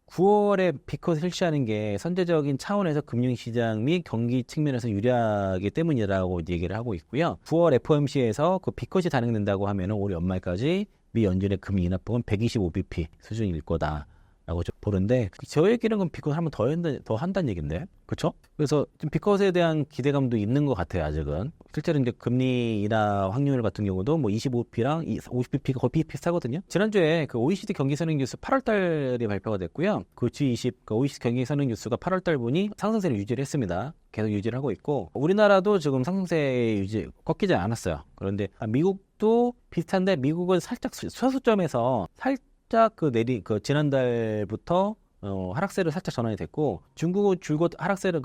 9월에 비컷을 실시하는 게 선제적인 차원에서 금융시장 및 경기 측면에서 유리하기 때문이라고 얘기를 하고 있고요. 9월 FOMC에서 그 비컷이 단행된다고 하면 올해 연말까지 미 연준의 금리 인하폭은 125bp 수준일 거다. 좀 보는데 저 얘기는 그럼 빅컷 한번 더 한다는 얘긴데, 그렇죠? 그래서 좀 빅컷에 대한 기대감도 있는 것 같아요. 아직은 실제로 이제 금리 인하 확률 같은 경우도 뭐 25bp랑 50bp가 거의 비슷하거든요. 지난주에 그 OECD 경기 선행 뉴스 8월달에 발표가 됐고요. 그 G20 그 OECD 경기 선행 뉴스가 8월달분이 상승세를 유지를 했습니다. 계속 유지를 하고 있고 우리나라도 지금 상승세 유지 꺾이지 않았어요. 그런데 미국도 비슷한데 미국은 살짝 소수점에서 살짝 그 지난달부터 하락세를 살짝 전환이 됐고 중국은 줄곧 하락세를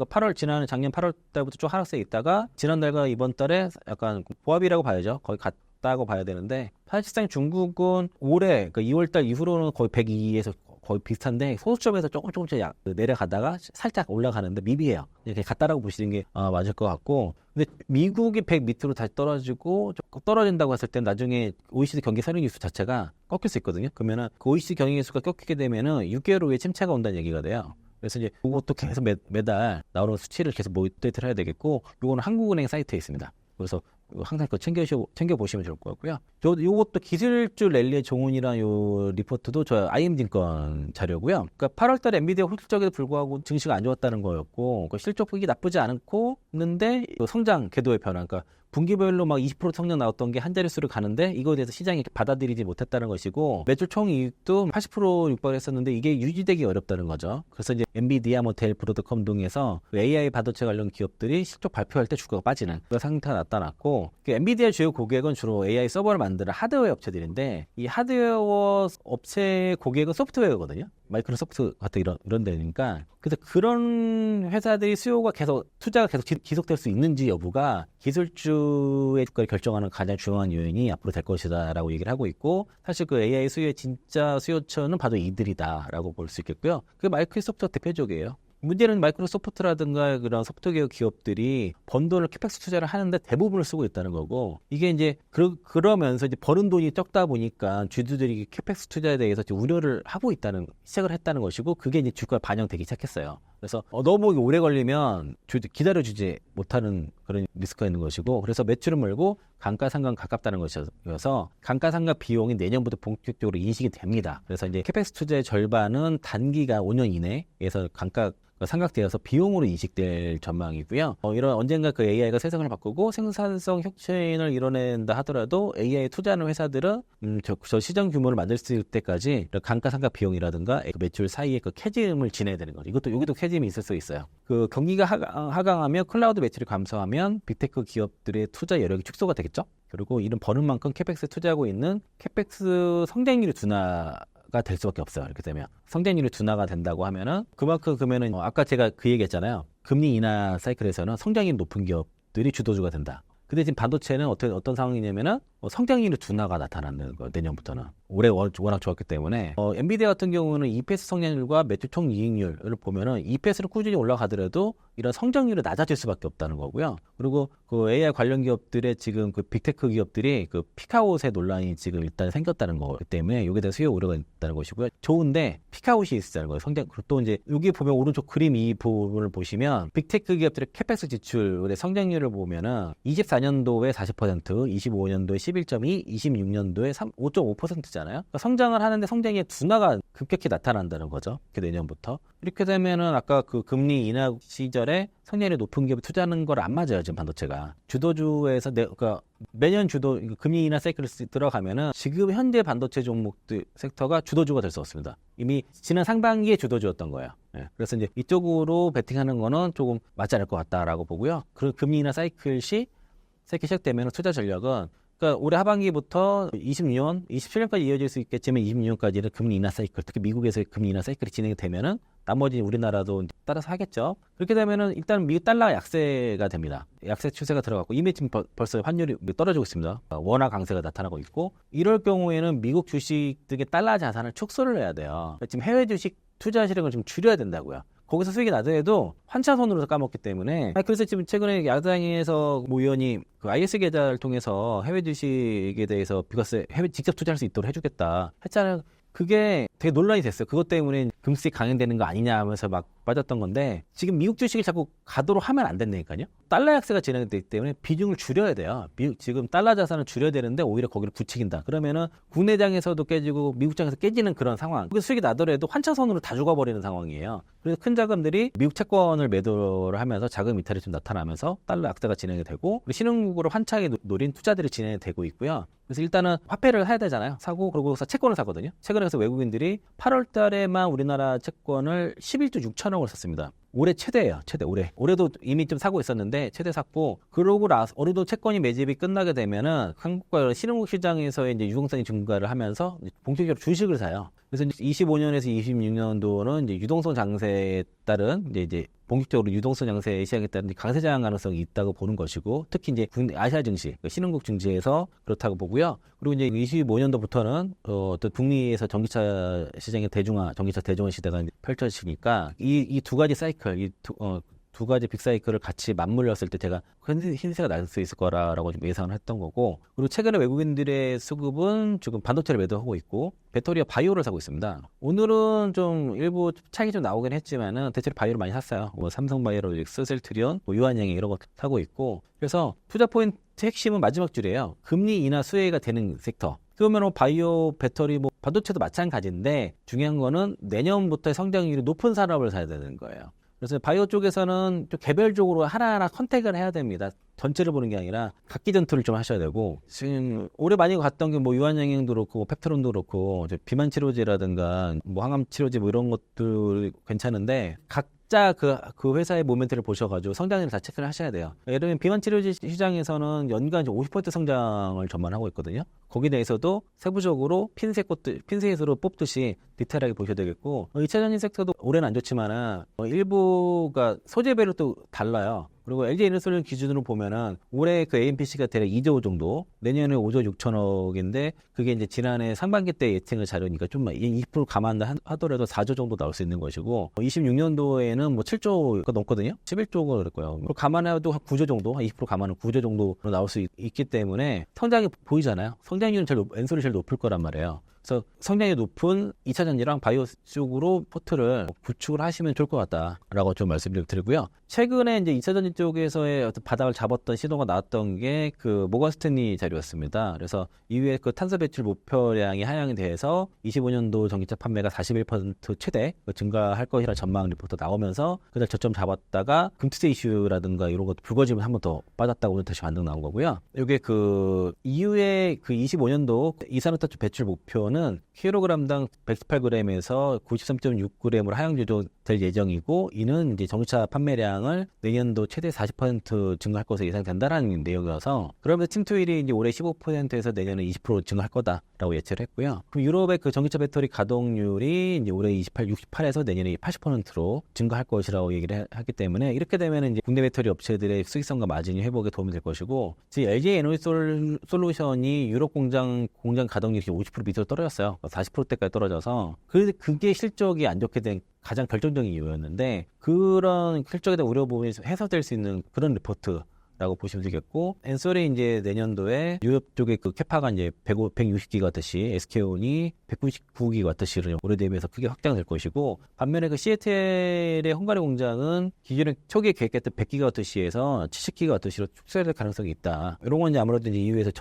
작년 8월 달부터 좀 하락세에 있다가 지난달과 이번 달에 약간 보합이라고 봐야죠. 거의 같다고 봐야 되는데 사실상 중국은 올해 2월 달 이후로는 거의 102에서 거의 비슷한데 소수점에서 조금씩 내려가다가 살짝 올라가는데 미비해요. 이렇게 같다라고 보시는 게 맞을 것 같고 근데 미국이 100 밑으로 다시 떨어지고 떨어진다고 했을 때 나중에 OECD 경기 선행 뉴스 자체가 꺾일 수 있거든요. 그러면은 그 OECD 경기 뉴스가 꺾이게 되면은 6개월 후에 침체가 온다는 얘기가 돼요. 그래서 이제 그것도 계속 매달 나오는 수치를 계속 모니터를 해야 되겠고 이거는 한국은행 사이트에 있습니다. 그래서 항상 그거 챙겨보시면 좋을 것 같고요. 요것도 기술주 랠리의 종훈이라는 요 리포트도 저 IM증권 자료고요. 그러니까 8월달에 엔비디아 호실적에도 불구하고 증시가 안 좋았다는 거였고 실적 보기 나쁘지 않고 있는데 성장 궤도의 변화, 그러니까 분기별로 막 20% 성장 나왔던 게 한 자릿수를 가는데 이거에 대해서 시장이 받아들이지 못했다는 것이고 매출 총이익도 80% 육박을 했었는데 이게 유지되기 어렵다는 거죠. 그래서 이제 엔비디아, 델, 브로드컴 등에서 AI 반도체 관련 기업들이 실적 발표할 때 주가가 빠지는 그런 상태가 나타났고 엔비디아 주요 고객은 주로 AI 서버를 만드는 하드웨어 업체들인데 이 하드웨어 업체 고객은 소프트웨어거든요. 마이크로소프트 같은 이런 데니까 그래서 그런 회사들이 투자가 계속 지속될 수 있는지 여부가 기술주의 주가를 결정하는 가장 중요한 요인이 앞으로 될 것이다라고 얘기를 하고 있고 사실 그 AI 수요의 진짜 수요처는 바로 이들이다라고 볼 수 있겠고요. 그게 마이크로소프트가 대표적이에요. 문제는 마이크로소프트라든가 그런 소프트웨어 기업들이 번 돈을 캐펙스 투자를 하는데 대부분을 쓰고 있다는 거고 이게 이제 그러면서 이제 버는 돈이 적다 보니까 주주들이 캐펙스 투자에 대해서 우려를 하고 시작을 했다는 것이고 그게 이제 주가에 반영되기 시작했어요. 그래서 너무 오래 걸리면 기다려주지 못하는 그런 리스크가 있는 것이고 그래서 매출은 멀고 감가상각 가깝다는 것이어서 감가상각 비용이 내년부터 본격적으로 인식이 됩니다. 그래서 이제 캐펙스 투자의 절반은 단기가 5년 이내에서 상각되어서 비용으로 인식될 전망이고요. 이런 언젠가 그 AI가 세상을 바꾸고 생산성 혁신을 이뤄낸다 하더라도 AI 투자하는 회사들은 저 시장 규모를 만들 수 있을 때까지 감가상각 비용이라든가 매출 사이에 그 캐즘을 지내야 되는 거죠. 여기도 캐즘이 있을 수 있어요. 그 경기가 하강하면 클라우드 매출이 감소하면 빅테크 기업들의 투자 여력이 축소가 되겠죠. 그리고 이런 버는 만큼 캐펙스 투자하고 있는 캐펙스 성장률이 둔화가 될 수밖에 없어요. 이렇게 되면 성장률이 둔화가 된다고 하면은 그만큼 그러면은 아까 제가 그 얘기했잖아요. 금리 인하 사이클에서는 성장률이 높은 기업들이 주도주가 된다. 근데 지금 반도체는 어떤 상황이냐면은 성장률의 둔화가 나타나는 거예요. 내년부터는 올해 워낙 좋았기 때문에 엔비디아 같은 경우는 EPS 성장률과 매출 총 이익률을 보면은 EPS는 꾸준히 올라가더라도 이런 성장률이 낮아질 수밖에 없다는 거고요. 그리고 그 AI 관련 기업들의 지금 그 빅테크 기업들이 그 피카웃의 논란이 지금 일단 생겼다는 거기 때문에 여기에 대한 수요 우려가 있다는 것이고요. 좋은데 피카웃이 있다는 거예요. 또 이제 여기 보면 오른쪽 그림 이 부분을 보시면 빅테크 기업들의 캐펙스 지출의 성장률을 보면은 24년도에 40%, 25년도에 11.2, 26년도에 5.5%잖아요. 그러니까 성장을 하는데 성장의 둔화가 급격히 나타난다는 거죠. 내년부터. 이렇게 되면은 아까 그 금리 인하 시절에 성장률이 높은 기업에 투자하는 걸 안 맞아요. 지금 반도체가. 주도주에서 그러니까 매년 금리 인하 사이클을 들어가면은 지금 현재 반도체 종목들 섹터가 주도주가 될 수 없습니다. 이미 지난 상반기에 주도주였던 거예요. 그래서 이제 이쪽으로 베팅하는 거는 조금 맞지 않을 것 같다라고 보고요. 그 금리 인하 사이클 시작되면 투자 전략은 그러니까 올해 하반기부터 26년, 27년까지 이어질 수 있겠지만 26년까지는 금리 인하 사이클, 특히 미국에서의 금리 인하 사이클이 진행이 되면은 나머지 우리나라도 따라서 하겠죠. 그렇게 되면은 일단 미국 달러가 약세가 됩니다. 약세 추세가 들어갔고 이미 지금 벌써 환율이 떨어지고 있습니다. 원화 강세가 나타나고 있고 이럴 경우에는 미국 주식 등의 달러 자산을 축소를 해야 돼요. 지금 해외 주식 투자 실행을 좀 줄여야 된다고요. 거기서 수익이 나더라도 환차손으로 까먹기 때문에 그래서 지금 최근에 야당에서 모 의원이 그 IS 계좌를 통해서 해외 주식에 대해서 비과세 해외 직접 투자할 수 있도록 해주겠다 했잖아요. 그게 되게 논란이 됐어요. 그것 때문에 금수익 강행되는 거 아니냐 하면서 막 빠졌던 건데 지금 미국 주식을 자꾸 가도록 하면 안 된다니까요. 달러 약세가 진행되기 때문에 비중을 줄여야 돼요. 지금 달러 자산을 줄여야 되는데 오히려 거기를 부추긴다. 그러면은 국내장에서도 깨지고 미국장에서 깨지는 그런 상황. 그 수익이 나더라도 환차선으로 다 죽어버리는 상황이에요. 그래서 큰 자금들이 미국 채권을 매도를 하면서 자금 이탈이 좀 나타나면서 달러 약세가 진행이 되고 신흥국으로 환차에 노린 투자들이 진행이 되고 있고요. 그래서 일단은 화폐를 사야 되잖아요. 사고 그러고서 채권을 사거든요. 최근에 그래서 외국인들이 8월 달에만 우리나라 채권을 11조 6천억을 샀습니다. 올해 최대예요. 최대 올해. 올해도 이미 좀 사고 있었는데 최대 샀고 그러고 나서 올해도 채권이 매집이 끝나게 되면은 한국과 신흥국 시장에서의 이제 유동성이 증가를 하면서 본격적으로 주식을 사요. 그래서 25년에서 26년도는 이제 유동성 장세에 따른 이제 본격적으로 유동성 장세 시장에 따른 강세 장악 가능성이 있다고 보는 것이고 특히 이제 아시아 증시, 신흥국 증시에서 그렇다고 보고요. 그리고 이제 25년도부터는 또 북미에서 전기차 시장의 전기차 대중화 시대가 펼쳐지니까 이 두 가지 사이클, 두 가지 빅사이클을 같이 맞물렸을 때 제가 힘세가 날 수 있을 거라고 좀 예상을 했던 거고 그리고 최근에 외국인들의 수급은 지금 반도체를 매도하고 있고 배터리와 바이오를 사고 있습니다. 오늘은 좀 일부 차익이 좀 나오긴 했지만은 대체로 바이오를 많이 샀어요. 뭐 삼성바이오로직스, 셀트리온, 뭐 유한양행 이런 거 사고 있고 그래서 투자 포인트 핵심은 마지막 줄이에요. 금리 인하 수혜가 되는 섹터. 그러면 바이오, 배터리, 뭐 반도체도 마찬가지인데 중요한 거는 내년부터 성장률이 높은 산업을 사야 되는 거예요. 그래서 바이오 쪽에서는 좀 개별적으로 하나하나 컨택을 해야 됩니다. 전체를 보는 게 아니라 각기 전투를 좀 하셔야 되고 지금 올해 많이 갔던 게 뭐 유한양행도 그렇고 펩타론도 그렇고 비만 치료제라든가 뭐 항암 치료제 뭐 이런 것들 괜찮은데 각자 그 회사의 모멘트를 보셔가지고 성장률을 다 체크를 하셔야 돼요. 예를 들면 비만 치료제 시장에서는 연간 50% 성장을 전망하고 있거든요. 거기에 대해서도 세부적으로 핀셋으로 뽑듯이 디테일하게 보셔야 되겠고 2차 전지 섹터도 올해는 안 좋지만은 일부가 소재별로 또 달라요. 그리고 LG에너솔 기준으로 보면은 올해 그 AMPC가 대략 2조 정도, 내년에 5조 6천억인데 그게 이제 지난해 상반기 때 예측을 자료니까 좀 20% 감안을 하더라도 4조 정도 나올 수 있는 것이고 26년도에는 뭐 7조가 넘거든요. 11조가 그럴 거예요. 그리고 감안해도 한 9조 정도, 한 20% 감안은 9조 정도로 나올 수 있기 때문에 성장이 보이잖아요. 성장률은 엔솔이 제일 높을 거란 말이에요. 그래서 성장이 높은 2차 전지랑 바이오 쪽으로 포트를 구축을 하시면 좋을 것 같다라고 좀 말씀을 드리고요. 최근에 이제 2차 전지 쪽에서의 어떤 바닥을 잡았던 시도가 나왔던 게 그 모건 스탠리 자료였습니다. 그래서 이후에 그 탄소 배출 목표량이 하향이 돼서 25년도 전기차 판매가 41% 최대 증가할 것이라 전망 리포트 나오면서 그날 저점 잡았다가 금투세 이슈라든가 이런 것도 불거지면 한 번 더 빠졌다고 오늘 다시 반등 나온 거고요. 이게 그 이후에 그 25년도 이산화탄소 배출 목표는 킬로그램당 118g에서 93.6g으로 하향 조정될 예정이고 이는 이제 전기차 판매량을 내년도 최대 40% 증가할 것으로 예상된다라는 내용이어서 그러면서 팀투일이 이제 올해 15%에서 내년에 20% 증가할 거다라고 예측을 했고요. 그럼 유럽의 그 전기차 배터리 가동률이 이제 올해 68에서 내년에 80%로 증가할 것이라고 얘기를 하기 때문에 이렇게 되면 이제 국내 배터리 업체들의 수익성과 마진이 회복에 도움이 될 것이고 지금 LG 에너지 솔루션이 유럽 공장 가동률이 50% 밑으로 떨어졌어요. 40%대까지 떨어져서 그게 실적이 안 좋게 된 가장 결정적인 이유였는데 그런 실적에 대한 우려 부분이 해소될 수 있는 그런 리포트라고 보시면 되겠고 엔솔이 이제 내년도에 유럽 쪽에 그 캐파가 이제 160기가와트시, SK온이 199기가와트시로 올해 대비해서 크게 확장될 것이고 반면에 그 시애틀의 헝가리 공장은 기존에 초기에 계획했던 100기가와트시에서 70기가와트시로 축소될 가능성이 있다. 이런 건 이제 아무래도 이제 EU에서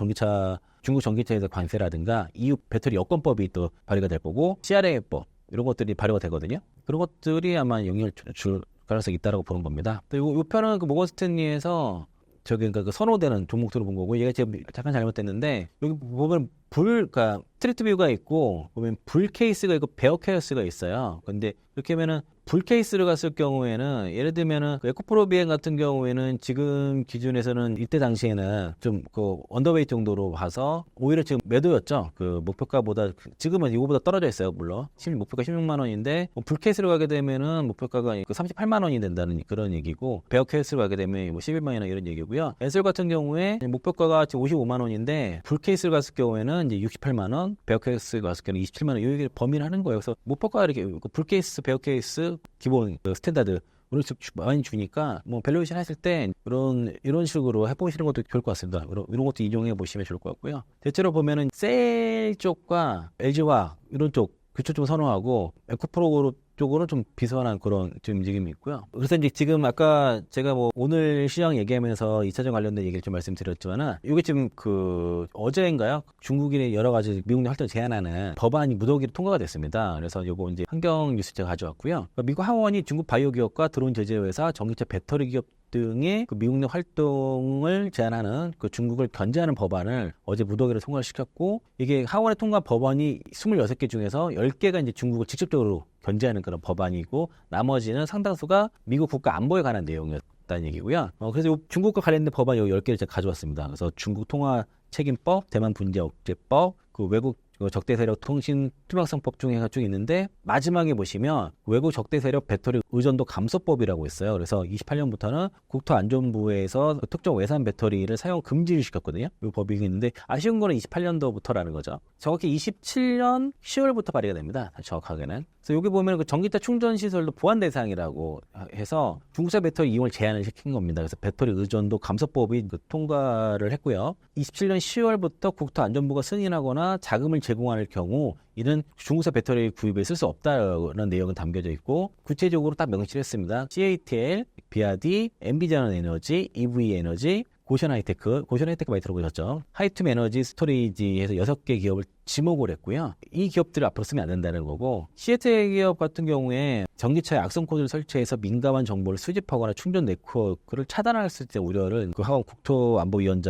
중국 전기차에서 관세라든가 EU 배터리 여권법이 또 발의가 될 거고 CRA법 이런 것들이 발효가 되거든요. 그런 것들이 아마 영향을 줄 가능성이 있다라고 보는 겁니다. 또 이 편은 그 모건 스탠리에서 그러니까 그 선호되는 종목들을 본 거고 얘가 지금 잠깐 잘못됐는데 여기 보면 그러니까 스트리트 뷰가 있고 보면 불 케이스가 있고 베어 케이스가 있어요. 근데 이렇게 하면은 불 케이스를 갔을 경우에는 예를 들면은 그 에코프로 비행 같은 경우에는 지금 기준에서는 이때 당시에는 좀 그 언더웨이트 정도로 봐서 오히려 지금 매도였죠. 그 목표가보다 지금은 이거보다 떨어져 있어요. 물론 목표가 16만 원인데 불 케이스로 가게 되면은 목표가가 38만 원이 된다는 그런 얘기고 베어 케이스로 가게 되면 뭐 11만 원이나 이런 얘기고요. 엔솔 같은 경우에 목표가가 지금 55만 원인데 불 케이스로 갔을 경우에는 이제 68만 원, 베어 케이스로 갔을 경우는 27만 원 이 얘기를 범위를 하는 거예요. 그래서 목표가 이렇게 불 케이스, 베어 케이스 기본 스탠다드 이런 식으로 많이 주니까 뭐 밸류에이션 했을 때 이런 식으로 해보시는 것도 좋을 것 같습니다. 이런 것도 이용해 보시면 좋을 것 같고요. 대체로 보면은 셀 쪽과 LG화 이런 쪽 그쪽 좀 선호하고 에코프로 쪽으로 좀 비선한 그런 좀 움직임이 있고요. 그래서 이제 지금 아까 제가 뭐 오늘 시장 얘기하면서 2차전 관련된 얘기를 좀 말씀드렸지만은 이게 지금 그 어제인가요? 중국인의 여러 가지 미국 내 활동을 제한하는 법안이 무더기로 통과가 됐습니다. 그래서 요거 이제 환경 뉴스 제가 가져왔고요. 미국 하원이 중국 바이오 기업과 드론 제조 회사, 전기차 배터리 기업 등의 그 미국 내 활동을 제한하는 그 중국을 견제하는 법안을 어제 무더기로 통과를 시켰고, 이게 하원에 통과한 법안이 26개 중에서 10개가 이제 중국을 직접적으로 견제하는 그런 법안이고, 나머지는 상당수가 미국 국가 안보에 관한 내용이었다는 얘기고요. 그래서 중국과 관련된 법안 10개를 제가 가져왔습니다. 그래서 중국 통화 책임법, 대만 분쟁 억제법, 그 외국 적대 세력 통신 투명성법 중에가 쭉 있는데, 마지막에 보시면 외국 적대 세력 배터리 의존도 감소법이라고 있어요. 그래서 28년부터는 국토안전부에서 특정 외산 배터리를 사용 금지를 시켰거든요. 이 법이 있는데, 아쉬운 거는 28년도부터라는 거죠. 정확히 27년 10월부터 발의가 됩니다. 정확하게는. 그래서 여기 보면 그 전기차 충전 시설도 보안 대상이라고 해서 중국산 배터리 이용을 제한을 시킨 겁니다. 그래서 배터리 의존도 감소법이 통과를 했고요. 27년 10월부터 국토안전부가 승인하거나 자금을 제공할 경우 이는 중국산 배터리 구입에 쓸 수 없다는 내용은 담겨져 있고, 구체적으로 딱 명시했습니다. CATL, BRD, MB전원에너지, EV에너지, 고션 하이테크 많이 들어보셨죠? 하이툼 에너지 스토리지에서 6개 기업을 지목을 했고요. 이 기업들을 앞으로 쓰면 안 된다는 거고, CATL 기업 같은 경우에 전기차에 악성 코드를 설치해서 민감한 정보를 수집하거나 충전 네트워크를 차단했을 때 우려를 그 하원 국토안보위원회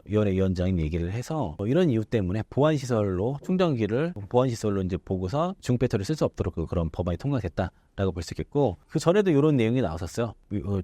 위원장이 얘기를 해서 이런 이유 때문에 보안시설로 충전기를 보안시설로 이제 보고서 중국 배터리를 쓸 수 없도록 그런 법안이 통과됐다라고 볼 수 있겠고, 그 전에도 이런 내용이 나왔었어요.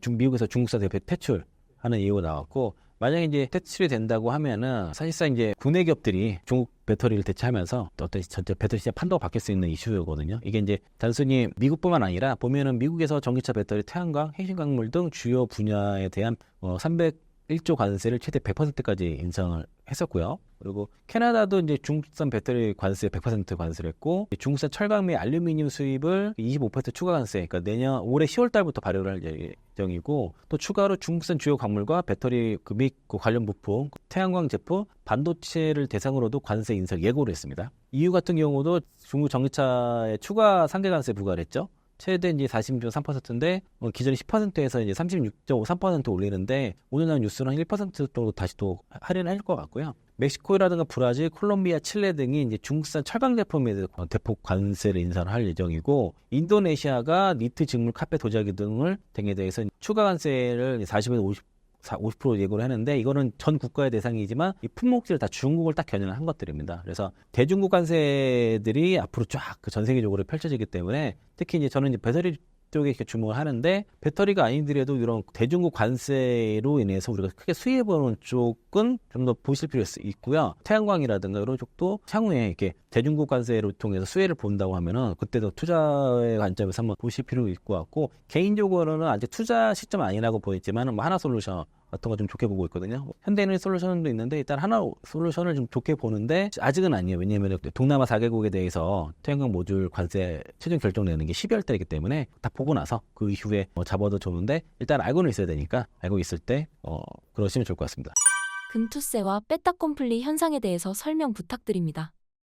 미국에서 중국산 대표 퇴출 하는 이유가 나왔고, 만약에 이제 퇴출이 된다고 하면은 사실상 이제 국내 기업들이 중국 배터리를 대체하면서 어떤 전체 배터리 시장 판도가 바뀔 수 있는 이슈거든요. 이게 이제 단순히 미국뿐만 아니라 보면은 미국에서 전기차 배터리, 태양광, 핵심광물 등 주요 분야에 대한 301조 관세를 최대 100%까지 인상을 했었고요. 그리고 캐나다도 이제 중국산 배터리 관세 100% 관세를 했고, 중국산 철강 및 알루미늄 수입을 25% 추가 관세, 그러니까 내년 올해 10월 달부터 발효를 할 예정이고, 또 추가로 중국산 주요 광물과 배터리 및 그 관련 부품, 태양광 제품, 반도체를 대상으로도 관세 인상 예고를 했습니다. EU 같은 경우도 중국 전기차에 추가 상계 관세 부과를 했죠. 최대 이제 46.3%인데 기존 10%에서 이제 36.53% 올리는데, 오늘 나온 뉴스는 1% 정도 다시 또 할인할 것 같고요. 멕시코라든가 브라질, 콜롬비아, 칠레 등이 이제 중국산 철강 제품에 대해서 대폭 관세를 인상을 할 예정이고, 인도네시아가 니트, 직물, 카페, 도자기 등에 대해서 추가 관세를 40에서 50% 예고를 하는데, 이거는 전 국가의 대상이지만 이 품목들을 다 중국을 딱 겨냥을 한 것들입니다. 그래서 대중국 관세들이 앞으로 쫙 그 전 세계적으로 펼쳐지기 때문에, 특히 이제 저는 이제 배터리 쪽에 이렇게 주목을 하는데, 배터리가 아니더라도 이런 대중국 관세로 인해서 우리가 크게 수혜보는 쪽은 좀 더 보실 필요가 있고요. 태양광이라든가 이런 쪽도 향후에 이렇게 대중국 관세로 통해서 수혜를 본다고 하면은 그때도 투자의 관점에서 한번 보실 필요가 있을 것 같고, 개인적으로는 아직 투자 시점 아니라고 보였지만 뭐 하나솔루션 같은 거 좀 좋게 보고 있거든요. 현대에너지 솔루션도 있는데 일단 하나솔루션을 좀 좋게 보는데 아직은 아니에요. 왜냐하면 동남아 4개국에 대해서 태양광 모듈 관세 최종 결정내는 게 12월 달이기 때문에 다 보고 나서 그 이후에 잡아도 좋은데, 일단 알고는 있어야 되니까 알고 있을 때 그러시면 좋을 것 같습니다. 금투세와 빼따꼼플리 현상에 대해서 설명 부탁드립니다.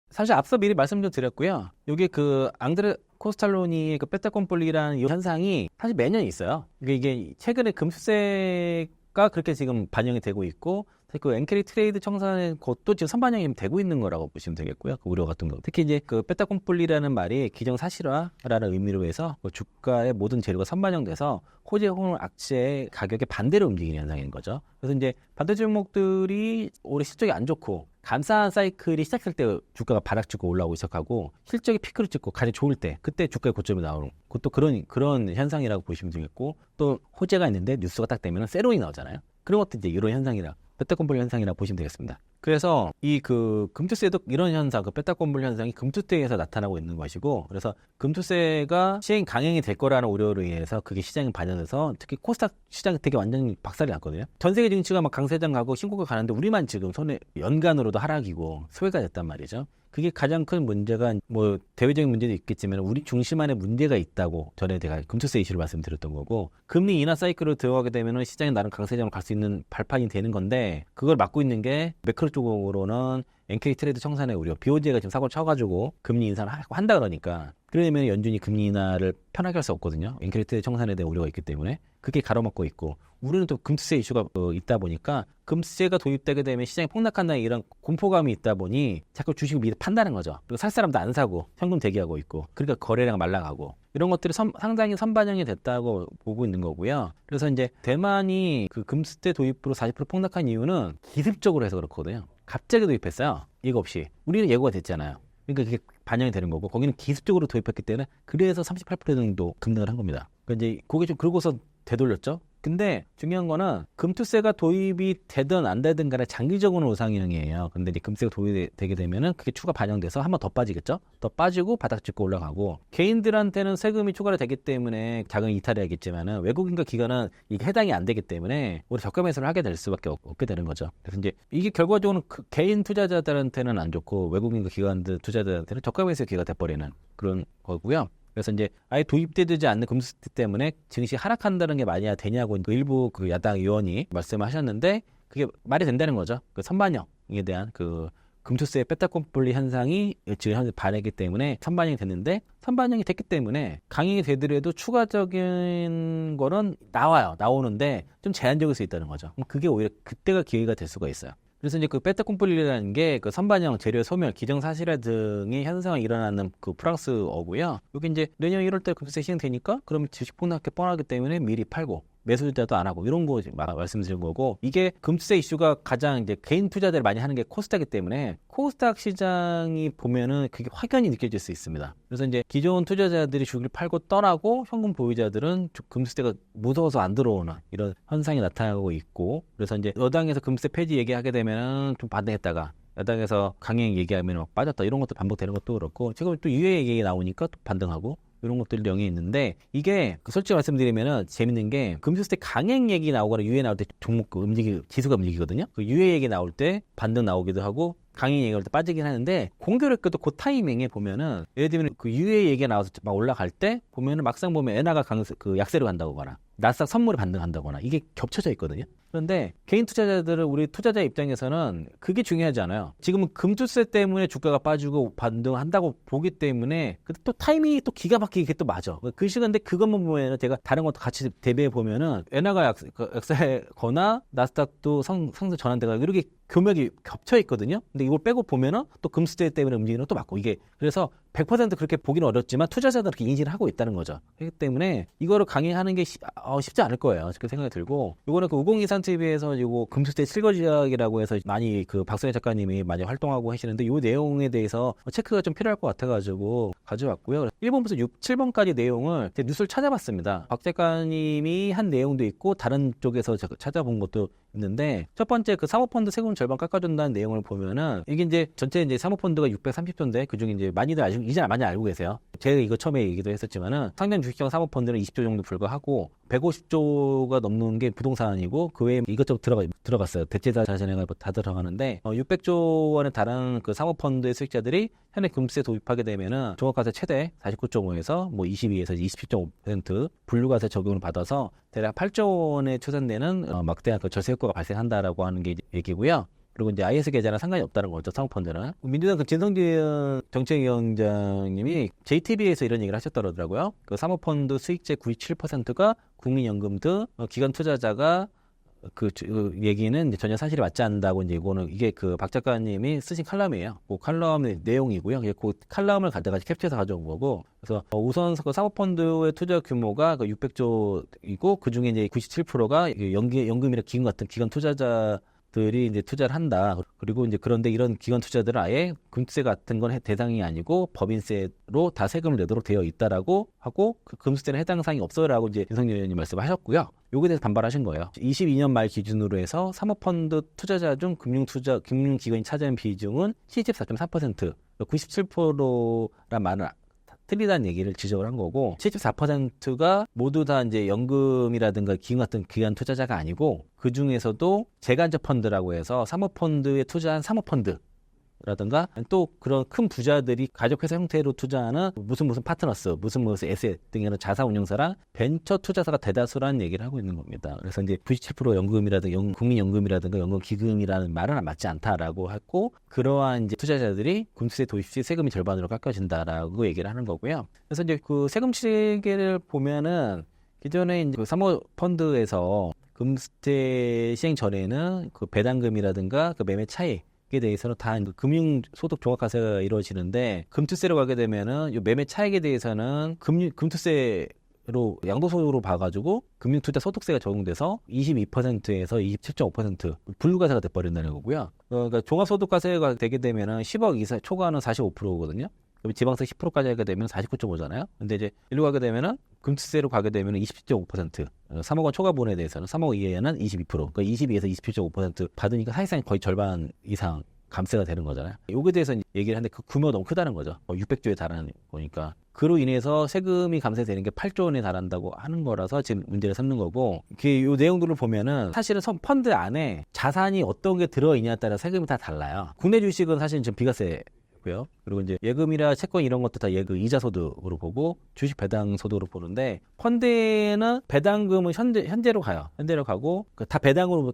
사실 앞서 미리 말씀 좀 드렸고요. 여기 그 앙드레 코스탈로니의 그 빼따꼼플리라는 이 현상이 사실 매년 있어요. 이게 최근에 금수세가 그렇게 지금 반영이 되고 있고, 그 엔캐리 트레이드 청산의 것도 지금 선반영이 되고 있는 거라고 보시면 되겠고요. 그 우려 같은 거. 특히 이제 그 빼따꼼플리라는 말이 기정사실화라는 의미로 해서 그 주가의 모든 재료가 선반영돼서 호재 혹은 악재의 가격에 반대로 움직이는 현상인 거죠. 그래서 이제 반도체 종목들이 올해 실적이 안 좋고 감사한 사이클이 시작할 때 주가가 바닥치고 올라오기 시작하고, 실적이 피크를 찍고 가장 좋을 때 그때 주가의 고점이 나오는 것도 그런 현상이라고 보시면 되겠고, 또 호재가 있는데 뉴스가 딱 되면 세론이 나오잖아요. 그런 것도 이제 이런 현상이라 빼따꼼플리 현상이라 보시면 되겠습니다. 그래서 이 그 금투세도 이런 현상, 그 빼따꼼플리 현상이 금투세에서 나타나고 있는 것이고, 그래서 금투세가 시행 강행이 될 거라는 우려로 인해서 그게 시장에 반영돼서 특히 코스닥 시장이 되게 완전히 박살이 났거든요. 전 세계 증시가 막 강세장 가고 신고가 가는데 우리만 지금 연간으로도 하락이고 소외가 됐단 말이죠. 그게 가장 큰 문제가, 뭐 대외적인 문제도 있겠지만 우리 중심 안에 문제가 있다고 전에 제가 금투세 이슈를 말씀드렸던 거고, 금리 인하 사이클로 들어가게 되면 시장이 나름 강세장으로 갈 수 있는 발판이 되는 건데, 그걸 막고 있는 게 매크로 쪽으로는 NK 트레이드 청산의 우려, BOJ가 지금 사고를 쳐가지고 금리 인상을 한다 그러니까, 그러면 연준이 금리 인하를 편하게 할 수 없거든요. 인크리트 청산에 대한 우려가 있기 때문에 그게 가로막고 있고 우리는 또 금투세 이슈가 있다 보니까 금투세가 도입되게 되면 시장이 폭락한다는 이런 공포감이 있다 보니 자꾸 주식을 미리 판다는 거죠. 그리고 살 사람도 안 사고 현금 대기하고 있고 그러니까 거래량 말라가고 이런 것들이 상당히 선반영이 됐다고 보고 있는 거고요. 그래서 이제 대만이 그 금투세 도입으로 40% 폭락한 이유는 기습적으로 해서 그렇거든요. 갑자기 도입했어요. 예고 없이. 우리는 예고가 됐잖아요. 그러니까 그게 반영이 되는 거고 거기는 기습적으로 도입했기 때문에 그래서 38% 정도 급등을 한 겁니다. 그러니까 이제 그게 좀 그러고서 되돌렸죠. 근데 중요한 거는 금투세가 도입이 되든 안 되든 간에 장기적으로는 우상향이에요. 근데 이제 금투세가 도입이 되게 되면은 그게 추가 반영돼서 한번 더 빠지겠죠. 더 빠지고 바닥 찍고 올라가고 개인들한테는 세금이 추가로 되기 때문에 자금 이탈이 하겠지만은 외국인과 기관은 이게 해당이 안 되기 때문에 우리 저가 매수를 하게 될 수밖에 없게 되는 거죠. 그래서 이제 이게 결과적으로는 개인 투자자들한테는 안 좋고 외국인과 기관들 투자자들한테는 저가 매수 기회가 돼버리는 그런 거고요. 그래서 이제 아예 도입되지 않는 금투세 때문에 증시 하락한다는 게 말이 되냐고 일부 그 야당 의원이 말씀하셨는데 그게 말이 된다는 거죠. 그 선반영에 대한 그 금투세의 빼딱꼼뿔리 현상이 지금 현재 반영이기 때문에 선반영이 됐는데 선반영이 됐기 때문에 강행이 되더라도 추가적인 거는 나오는데 좀 제한적일 수 있다는 거죠. 그럼 그게 오히려 그때가 기회가 될 수가 있어요. 그래서 이제 그 빼딱꼼뿔리라는 게 그 선반영, 재료 소멸, 기정사실화 등의 현상이 일어나는 그 프랑스어고요. 여기 이제 내년 1월달 금투세 시행되니까 그러면 주식 폭락이 뻔하기 때문에 미리 팔고 매수 투자도 안 하고 이런 거 말씀드린 거고 이게 금투세 이슈가 가장 이제 개인 투자자를 많이 하는 게 코스닥이기 때문에 코스닥 시장이 보면은 그게 확연히 느껴질 수 있습니다. 그래서 이제 기존 투자자들이 주식을 팔고 떠나고 현금 보유자들은 금투세가 무서워서 안 들어오는 이런 현상이 나타나고 있고 그래서 이제 여당에서 금투세 폐지 얘기하게 되면은 좀 반대했다가 야당에서 강행 얘기하면 막 빠졌다 이런 것도 반복되는 것도 그렇고 지금 또 유예 얘기 나오니까 또 반등하고 이런 것들이 영향이 있는데 이게 솔직히 말씀드리면은 재밌는 게 금투세 강행 얘기 나오거나 유예 나올 때 종목 지수가 움직이거든요. 그 유예 얘기 나올 때 반등 나오기도 하고 강행 얘기 나올 때 빠지긴 하는데 공교롭게도 그 타이밍에 보면은 예를 들면 그 유예 얘기가 나와서 막 올라갈 때 보면은 막상 보면 엔화가 그 약세로 간다거나 나스닥 선물이 반등한다거나 이게 겹쳐져 있거든요. 그런데 개인 투자자들은 우리 투자자 입장에서는 그게 중요하지 않아요. 지금은 금투세 때문에 주가가 빠지고 반등한다고 보기 때문에 근데 또 타이밍이 또 기가 막히게 또 맞아. 그 시간인데 그것만 보면은 제가 다른 것도 같이 대비해 보면은 엔화가 약세거나 나스닥도 상승 전환되거나 이렇게 교맥이 겹쳐 있거든요. 근데 이걸 빼고 보면은 또 금수대 때문에 움직이는 것도 맞고 이게 그래서 100% 그렇게 보기는 어렵지만 투자자들은 그렇게 인지를 하고 있다는 거죠. 그렇기 때문에 이거를 강행하는 게 쉽지 않을 거예요. 그렇게 생각이 들고 이거는 그 5023 TV에서 이거 금수대 실거지약이라고 해서 많이 그 박선혜 작가님이 많이 활동하고 하시는데 이 내용에 대해서 체크가 좀 필요할 것 같아가지고 가져왔고요. 1번부터 7번까지 내용을 뉴스를 찾아봤습니다. 박 작가님이 한 내용도 있고 다른 쪽에서 찾아본 것도 있는데 첫 번째 그 사모펀드 세금 절반 깎아준다는 내용을 보면은 이게 이제 전체 이제 사모펀드가 630조인데 그중에 이제 많이들 이제 많이 알고 계세요. 제가 이거 처음에 얘기도 했었지만은 상장 주식형 사모펀드는 20조 정도 불과하고 150조가 넘는 게 부동산이고 그 외에 이것저것 들어갔어요. 대체자 자산회가 다 들어가는데 600조 원의 다른 그 사모펀드의 수익자들이 현행 금수에 도입하게 되면은 종합과세 최대 49.5에서 뭐 22에서 27.5% 분류과세 적용을 받아서 대략 8조 원에 추산되는 막대한 그 절세 효과가 발생한다라고 하는 게 얘기고요. 그리고 이제 IS 계좌랑 상관이 없다는 거죠. 사모펀드는. 민주당 그 진성진 정책위원장님이 JTBC에서 이런 얘기를 하셨더라고요. 그 사모펀드 수익제 97%가 국민연금 등 기관 투자자가 그 얘기는 이제 전혀 사실이 맞지 않는다고 이제 이게 그 박 작가님이 쓰신 칼럼이에요. 그 칼럼의 내용이고요. 그 칼럼을 갖다가 캡처해서 가져온 거고. 그래서 우선 그 사모펀드의 투자 규모가 그 600조이고 그 중에 이제 97%가 연금이나 기금 같은 기관 투자자들이 이제 투자를 한다. 그리고 이제 그런데 이런 기관 투자들은 아예 금투세 같은 건 대상이 아니고 법인세로 다 세금을 내도록 되어 있다라고 하고 그 금투세는 해당 사항이 없어요라고 이제 윤석열 의원님 말씀하셨고요. 요거에 대해서 반발하신 거예요. 22년 말 기준으로 해서 사모펀드 투자자 중 금융기관이 차지하는 비중은 74.3%, 97%란 말은 틀리다는 얘기를 지적을 한 거고 74%가 모두 다 이제 연금이라든가 기금 같은 기관 투자자가 아니고 그 중에서도 재간접 펀드라고 해서 사모펀드에 투자한 사모펀드 라든가 또 그런 큰 부자들이 가족회사 형태로 투자하는 무슨 파트너스, 무슨 에셋 등이라는 자산운용사랑 벤처 투자사가 대다수라는 얘기를 하고 있는 겁니다. 그래서 이제 97% 연금이라든가 국민연금이라든가 연금기금이라는 말은 맞지 않다라고 했고, 그러한 이제 투자자들이 금투세 도입 시 세금이 절반으로 깎여진다라고 얘기를 하는 거고요. 그래서 이제 그 세금 체계를 보면은 기존에 이제 그 사모펀드에서 금투세 시행 전에는 그 배당금이라든가 그 매매 차익 에 대해서는 다 금융소득 종합과세가 이루어지는데, 금투세로 가게 되면은 이 매매 차익에 대해서는 금투세로 양도소득으로 봐가지고 금융투자 소득세가 적용돼서 22%에서 27.5% 불가세가 돼버린다는 거고요. 그러니까 종합소득과세가 되게 되면은 10억 이상 초과는 45%거든요. 그럼 지방세 10%까지 하게 되면 49.5잖아요. 근데 이제 일로 가게 되면은 금투세로 가게 되면 27.5%, 3억 원 초과분에 대해서는 3억 이하에는 22%, 그러니까 22에서 27.5% 받으니까 사실상 거의 절반 이상 감세가 되는 거잖아요. 여기에 대해서 얘기를 하는데 그 규모가 너무 크다는 거죠. 600조에 달하는 거니까. 그로 인해서 세금이 감세되는 게 8조 원에 달한다고 하는 거라서 지금 문제를 삼는 거고, 이 내용들을 보면은 사실은 펀드 안에 자산이 어떤 게 들어있냐에 따라 세금이 다 달라요. 국내 주식은 사실 지금 비과세, 그리고 이제 예금이나 채권 이런 것도 다 이자 소득으로 보고 주식 배당 소득으로 보는데, 펀드에는 배당금은 현재로 가요. 현재로 가고 다 배당으로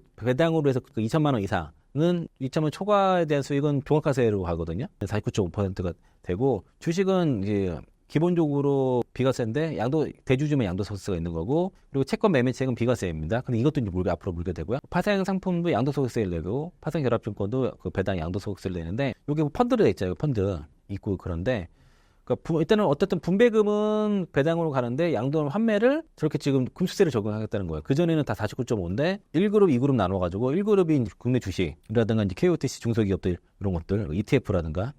해서 그 2천만 원 이상은 2천만 원 초과에 대한 수익은 종합과세로 가거든요. 49.5%가 되고, 주식은 이제 기본적으로 비과세인데 대주주면 양도소득세가 있는 거고, 그리고 채권 매매채액은 비과세입니다. 근데 이것도 이제 앞으로 물게 되고요. 파생 상품도 양도소득세를 내고, 파생 결합증권도 그 배당 양도소득세를 내는데, 이게 펀드로 돼 있잖아요. 펀드 있고. 그런데 그러니까 일단은 어쨌든 분배금은 배당으로 가는데 양도 환매를 저렇게 지금 금수세를 적용하겠다는 거예요. 그전에는 다 49.5인데 1그룹, 2그룹 나눠가지고 1그룹이 국내 주식이라든가 이제 KOTC 중소기업들 이런 것들, ETF라든가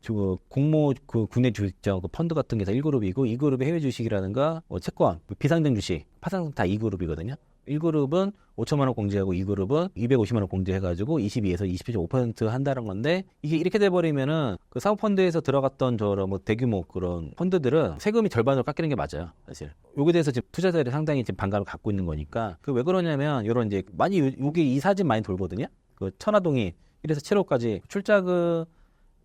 공모 국내 주식장 펀드 같은 게 다 1그룹이고, 2그룹이 해외 주식이라든가 채권, 비상장 주식, 파상 다 2그룹이거든요. 1그룹은 5천만 원 공제하고 2그룹은 250만 원 공제해가지고 22에서 27.5% 한다는 건데, 이게 이렇게 돼버리면은 그 사모펀드에서 들어갔던 대규모 그런 펀드들은 세금이 절반으로 깎이는 게 맞아요, 사실. 요게 대해서 지금 투자자들이 상당히 지금 반감을 갖고 있는 거니까. 왜 그러냐면, 요런 이제 요게 이 사진 많이 돌거든요. 그 천화동이 1에서 7호까지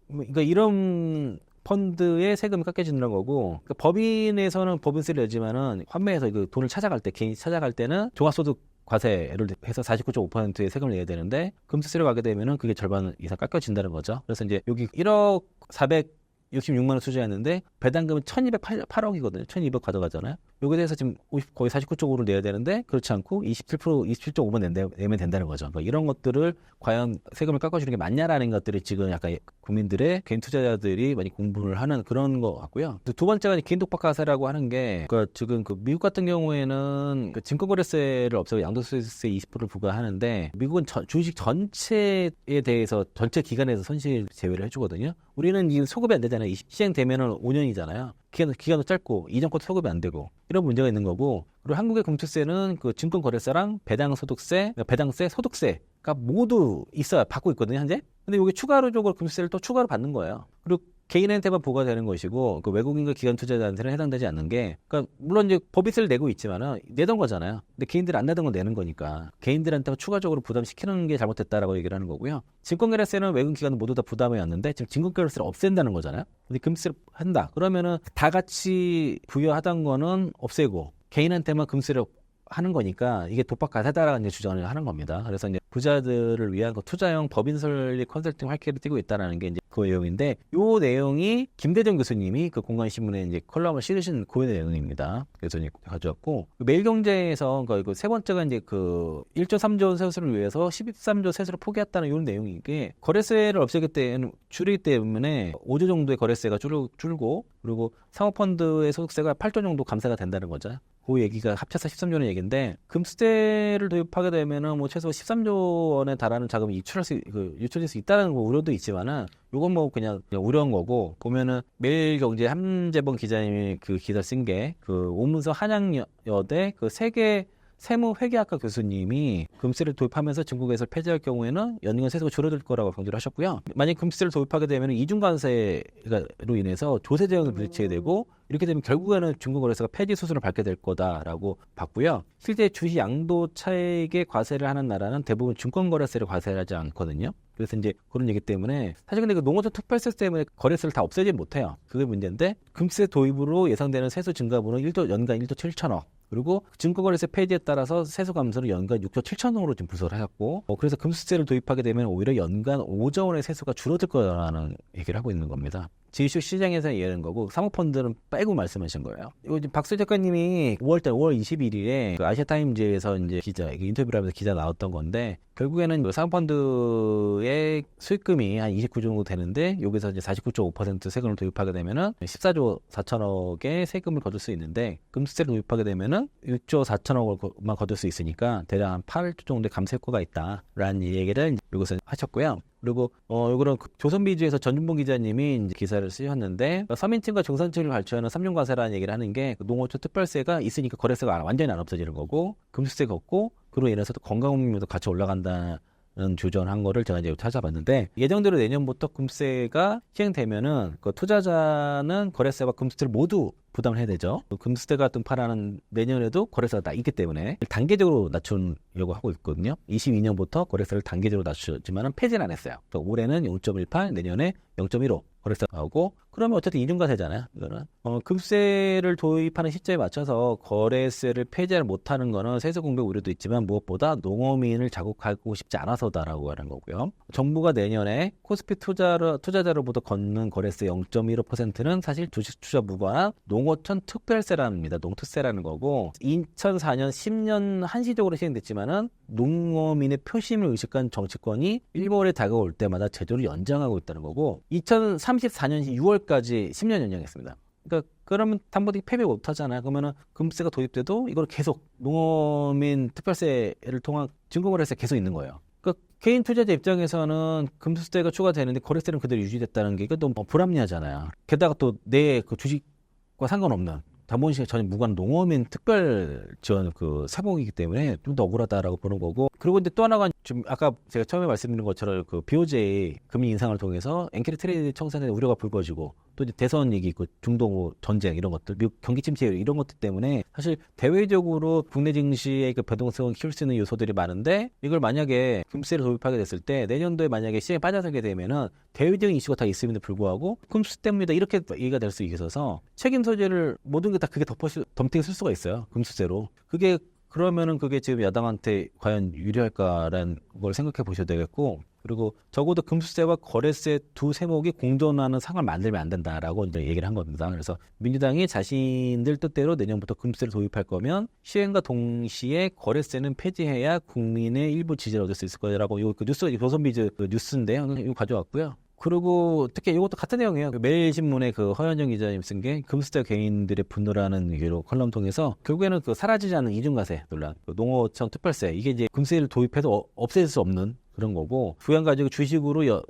그러니까 이런 펀드의 세금이 깎여지는 거고, 그러니까 법인에서는 법인세를 내지만은 환매해서 그 돈을 개인이 찾아갈 때는 종합소득 과세를 해서 49.5%의 세금을 내야 되는데, 금수세로 가게 되면은 그게 절반 이상 깎여진다는 거죠. 그래서 이제 여기 1억 466만 원 투자했는데 배당금은 1,208억이거든요. 1,200 가져가잖아요. 여기에 대해서 지금 거의 49쪽으로 내야 되는데, 그렇지 않고 27.5만 내면 된다는 거죠. 그러니까 이런 것들을 과연 세금을 깎아주는 게 맞냐라는 것들이 지금 약간 국민들의 개인 투자자들이 많이 공부를 하는 그런 것 같고요. 두 번째가 개인 독박과세라고 하는 게, 그러니까 지금 미국 같은 경우에는 그 증권거래세를 없애고 양도소득세 20%를 부과하는데, 미국은 주식 전체에 대해서 전체 기간에서 손실 제외를 해주거든요. 우리는 지금 소급이 안 되잖아요. 시행되면은 5년이잖아요. 기간도 짧고 이전 것도 소급이 안 되고 이런 문제가 있는 거고, 그리고 한국의 금투세는 그 증권거래세랑 배당소득세, 배당세, 소득세가 모두 있어요. 받고 있거든요, 현재. 근데 이게 추가적으로 금투세를 또 추가로 받는 거예요. 그리고 개인한테만 부과되는 것이고, 그 외국인과 기관 투자자한테는 해당되지 않는 게, 그러니까 물론 이제 법인세를 내고 있지만은 내던 거잖아요. 근데 개인들이 안 내던 건 내는 거니까 개인들한테 추가적으로 부담시키는 게 잘못됐다라고 얘기를 하는 거고요. 증권거래세는 외국인 기관은 모두 다 부담해 왔는데, 지금 증권거래세를 없앤다는 거잖아요. 근데 금수세를 한다. 그러면은 다 같이 부여하던 거는 없애고 개인한테만 금수세를 하는 거니까 이게 독박과세다라는 주장을 하는 겁니다. 그래서 이제 부자들을 위한 투자형 법인 설립 컨설팅 활기를 띠고 있다라는 게 이제 그 내용인데, 요 내용이 김대중 교수님이 그 공간신문에 이제 컬럼을 실으신 그 내용입니다. 그래서 이제 가져왔고, 매일경제에서 그 세 번째가 이제 그 1.3조 세수를 위해서 13조 세수를 포기했다는 이런 내용이, 게 거래세를 없애기 때문에 줄이기 때문에 5조 정도의 거래세가 줄고, 그리고 사모펀드의 소득세가 8조 정도 감세가 된다는 거죠. 그 얘기가 합쳐서 13조는 얘기인데, 금수대를 도입하게 되면은 최소 13조 원에 달하는 자금이 유출될 수 있다는 우려도 있지만은, 요건 그냥 우려한 거고, 보면은 매일경제 함재범 기자님이 그 기사 쓴 게, 그 오문서 한양여대 그 세계 세무회계학과 교수님이 금수를 도입하면서 중국에서 폐지할 경우에는 연간 세수가 줄어들 거라고 강조를 하셨고요. 만약 금수를 도입하게 되면 이중관세로 인해서 조세 제한을 부딪히게 되고, 이렇게 되면 결국에는 중고거래세가 폐지 수순을 밟게 될 거다라고 봤고요. 실제 주식 양도 차익의 과세를 하는 나라는 대부분 증권거래세를 과세하지 않거든요. 그래서 이제 그런 얘기 때문에 사실 근데 그 농어촌 특별세 때문에 거래세를 다 없애지 못해요. 그게 문제인데 금세 도입으로 예상되는 세수 증가분은 연간 1조 7천억. 그리고 증권거래세 폐지에 따라서 세수 감소는 연간 6조 7천억으로 지금 부서를 하였고 그래서 금수세를 도입하게 되면 오히려 연간 5조 원의 세수가 줄어들 거라는 얘기를 하고 있는 겁니다. 지주식 시장에서 얘기하는 거고 사모펀드는 빼고 말씀하신 거예요. 이거 지금 박수 작가님이 5월 21일에 그 아시아타임즈에서 이제 기자 인터뷰를 하면서 기자 나왔던 건데 결국에는 그 사모펀드의 수익금이 한 29조 정도 되는데 여기서 이제 49.5% 세금을 도입하게 되면은 14조 4천억의 세금을 거둘 수 있는데 금수세를 도입하게 되면은 6조 4천억만 거둘 수 있으니까 대략 한 8조 정도의 감세 효과가 있다라는 얘기를 여기서 하셨고요. 그리고 요거는 조선비주에서 전준봉 기자님이 이제 기사를 쓰셨는데 서민층과 중산층을 발표하는 3중 과세라는 얘기를 하는 게 농어촌 특별세가 있으니까 거래세가 완전히 안 없어지는 거고 금수세가 없고 그로 인해서 또 건강음료도 같이 올라간다는 조정한 거를 제가 이제 찾아봤는데 예정대로 내년부터 금수세가 시행되면은 그 투자자는 거래세와 금수세를 모두 부담을 해야 되죠. 금수대가 등판하는 내년에도 거래세가 다 있기 때문에 단계적으로 낮추려고 하고 있거든요. 22년부터 거래세를 단계적으로 낮추지만은 폐지는 안 했어요. 올해는 0.18, 내년에 0.15 거래세가 나오고 그러면 어쨌든 이중과세잖아요. 이거는 금수세를 도입하는 시점에 맞춰서 거래세를 폐지를 못하는 거는 세수 공백 우려도 있지만 무엇보다 농어민을 자극하고 싶지 않아서다라고 하는 거고요. 정부가 내년에 코스피 투자자로부터 걷는 거래세 0.15%는 사실 주식 투자 무관한 농어촌 특별세랍니다. 농특세라는 거고 2004년 10년 한시적으로 시행됐지만은 농어민의 표심을 의식한 정치권이 일본에 다가올 때마다 제도를 연장하고 있다는 거고 2034년 6월까지 10년 연장했습니다. 그러니까 그러면 담보대기 폐배 못하잖아요. 그러면은 금수세가 도입돼도 이걸 계속 농어민 특별세를 통한 증권거래세 계속 있는 거예요. 그러니까 개인 투자자 입장에서는 금수세가 추가되는데 거래세는 그대로 유지됐다는 게 이거 너무 불합리하잖아요. 게다가 또 내 그 주식과 상관없는 담보인식에 전혀 무관한 농어민 특별 지원 그 사목이기 때문에 좀 더 억울하다라고 보는 거고 그리고 근데 또 하나가 지금 아까 제가 처음에 말씀드린 것처럼 그 BOJ 금리 인상을 통해서 엔캐리 트레이드 청산에 우려가 불거지고 또 이제 대선 얘기 있고 중동 전쟁 이런 것들 미국 경기 침체 이런 것들 때문에 사실 대외적으로 국내 증시의 그 변동성을 키울 수 있는 요소들이 많은데 이걸 만약에 금수세를 도입하게 됐을 때 내년도에 만약에 시장에 빠져들게 되면은 대외적인 이슈가 다 있음에도 불구하고 금수세 때문이다 이렇게 얘기가 될 수 있어서 책임 소재를 모든 게 다 그게 덤탱이 쓸 수가 있어요. 금수세로. 그러면은 그게 지금 야당한테 과연 유리할까라는 걸 생각해 보셔야 되겠고 그리고 적어도 금수세와 거래세 두 세목이 공존하는 상황을 만들면 안 된다라고 이제 얘기를 한 겁니다. 그래서 민주당이 자신들 뜻대로 내년부터 금수세를 도입할 거면 시행과 동시에 거래세는 폐지해야 국민의 일부 지지를 얻을 수 있을 거라고 이 뉴스 조선비즈 뉴스인데요. 이거 가져왔고요. 그리고 특히 이것도 같은 내용이에요. 매일신문의 그 허현정 기자님 쓴 게 금수대 개인들의 분노라는 얘기로 컬럼 통해서 결국에는 그 사라지지 않는 이중과세 논란, 그 농어촌 특별세 이게 이제 금수세를 도입해도 없앨 수 없는 그런 거고 부양 가지고 주식으로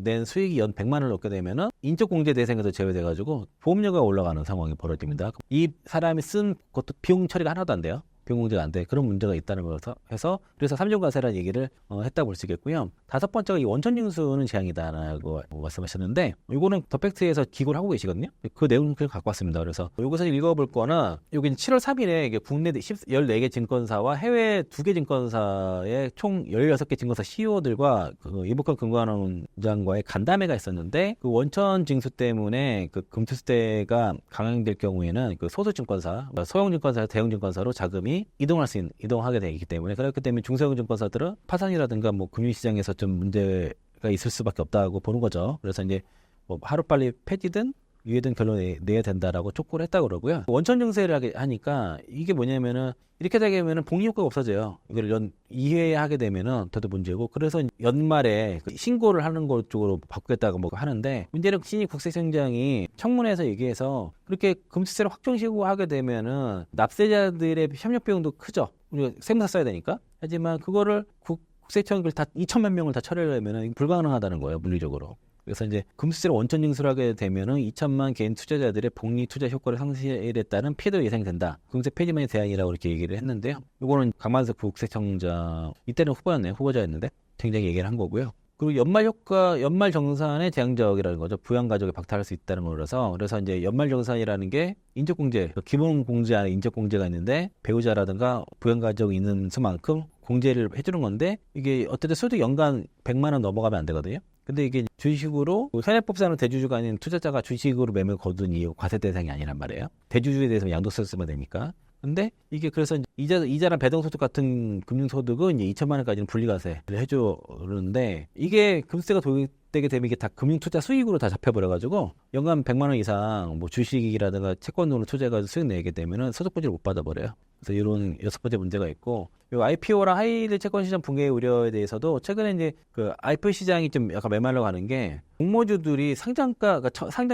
낸 수익이 연 100만 원을 얻게 되면은 인적 공제 대상에서 제외돼가지고 보험료가 올라가는 상황이 벌어집니다. 이 사람이 쓴 것도 비용 처리가 하나도 안 돼요. 비용공제가 안 돼. 그런 문제가 있다는 거서 해서 그래서 3중 과세라는 얘기를 했다고 볼 수 있겠고요. 다섯 번째가 이 원천 징수는 재앙이다라고 말씀하셨는데 이거는 더 팩트에서 기고를 하고 계시거든요. 그 내용을 갖고 왔습니다. 그래서 이것을 읽어볼 거는 여기 7월 3일에 이게 국내 14개 증권사와 해외 2개 증권사의 총 16개 증권사 CEO들과 그 이복헌 금감원장과의 간담회가 있었는데 그 원천 징수 때문에 그 금투세가 강행될 경우에는 그 소수 증권사, 소형 증권사, 대형 증권사로 자금이 이동하게 되기 때문에 그렇기 때문에 중소형 증권사들은 파산이라든가 뭐 금융시장에서 좀 문제가 있을 수밖에 없다고 보는 거죠. 그래서 이제 뭐 하루빨리 폐지든 유예든 결론을 내야 된다라고 촉구를 했다고 그러고요. 원천 증세를 하니까 이게 뭐냐면은 이렇게 되면은 복리 효과가 없어져요. 이걸 이해하게 되면은 더더 문제고 그래서 연말에 그 신고를 하는 것 쪽으로 바꾸겠다고 뭐 하는데 문제는 신입 국세청장이 청문회에서 얘기해서 그렇게 금수세를 확정시키고 하게 되면은 납세자들의 협력 비용도 크죠. 우리가 세무사 써야 되니까. 하지만 그거를 국세청을 다 2천만 명을 다 처리하려면은 불가능하다는 거예요, 물리적으로. 그래서 이제 금수세를 원천 징수를 하게 되면은 2천만 개인 투자자들의 복리 투자 효과를 상실에 따른 피해도 예상이 된다. 금세 폐지만이 대안이라고 이렇게 얘기를 했는데요. 이거는 강만석 국세청장 이때는 후보자였는데 굉장히 얘기를 한 거고요. 그리고 연말 정산의 재앙적이라는 거죠. 부양가족에 박탈할 수 있다는 거라서. 그래서 이제 연말 정산이라는 게 인적공제, 기본 공제 안에 인적공제가 있는데 배우자라든가 부양가족이 있는 수만큼 공제를 해주는 건데, 이게 어쨌든 소득 연간 100만 원 넘어가면 안 되거든요. 근데 이게 주식으로 현행법상은 대주주가 아닌 투자자가 주식으로 매매 거둔 이후 과세 대상이 아니란 말이에요. 대주주에 대해서 양도세 쓰면 되니까. 근데 이게 그래서 이자랑 배당소득 같은 금융소득은 이제 2천만 원까지는 분리과세를 해주는데, 이게 금세가 도입되게 되면 이게 다 금융투자 수익으로 다 잡혀버려가지고 연간 100만 원 이상 뭐 주식이라든가 채권 등으로 투자해가지고 수익 내게 되면은 소득보지를 못 받아버려요. 그래서 이런 6번째 문제가 있고, 요 IPO랑 하이힐드 채권 시장 붕괴 우려에 대해서도 최근에 이제 그 IPO 시장이 좀 약간 메말라 가는 게, 공모주들이 상장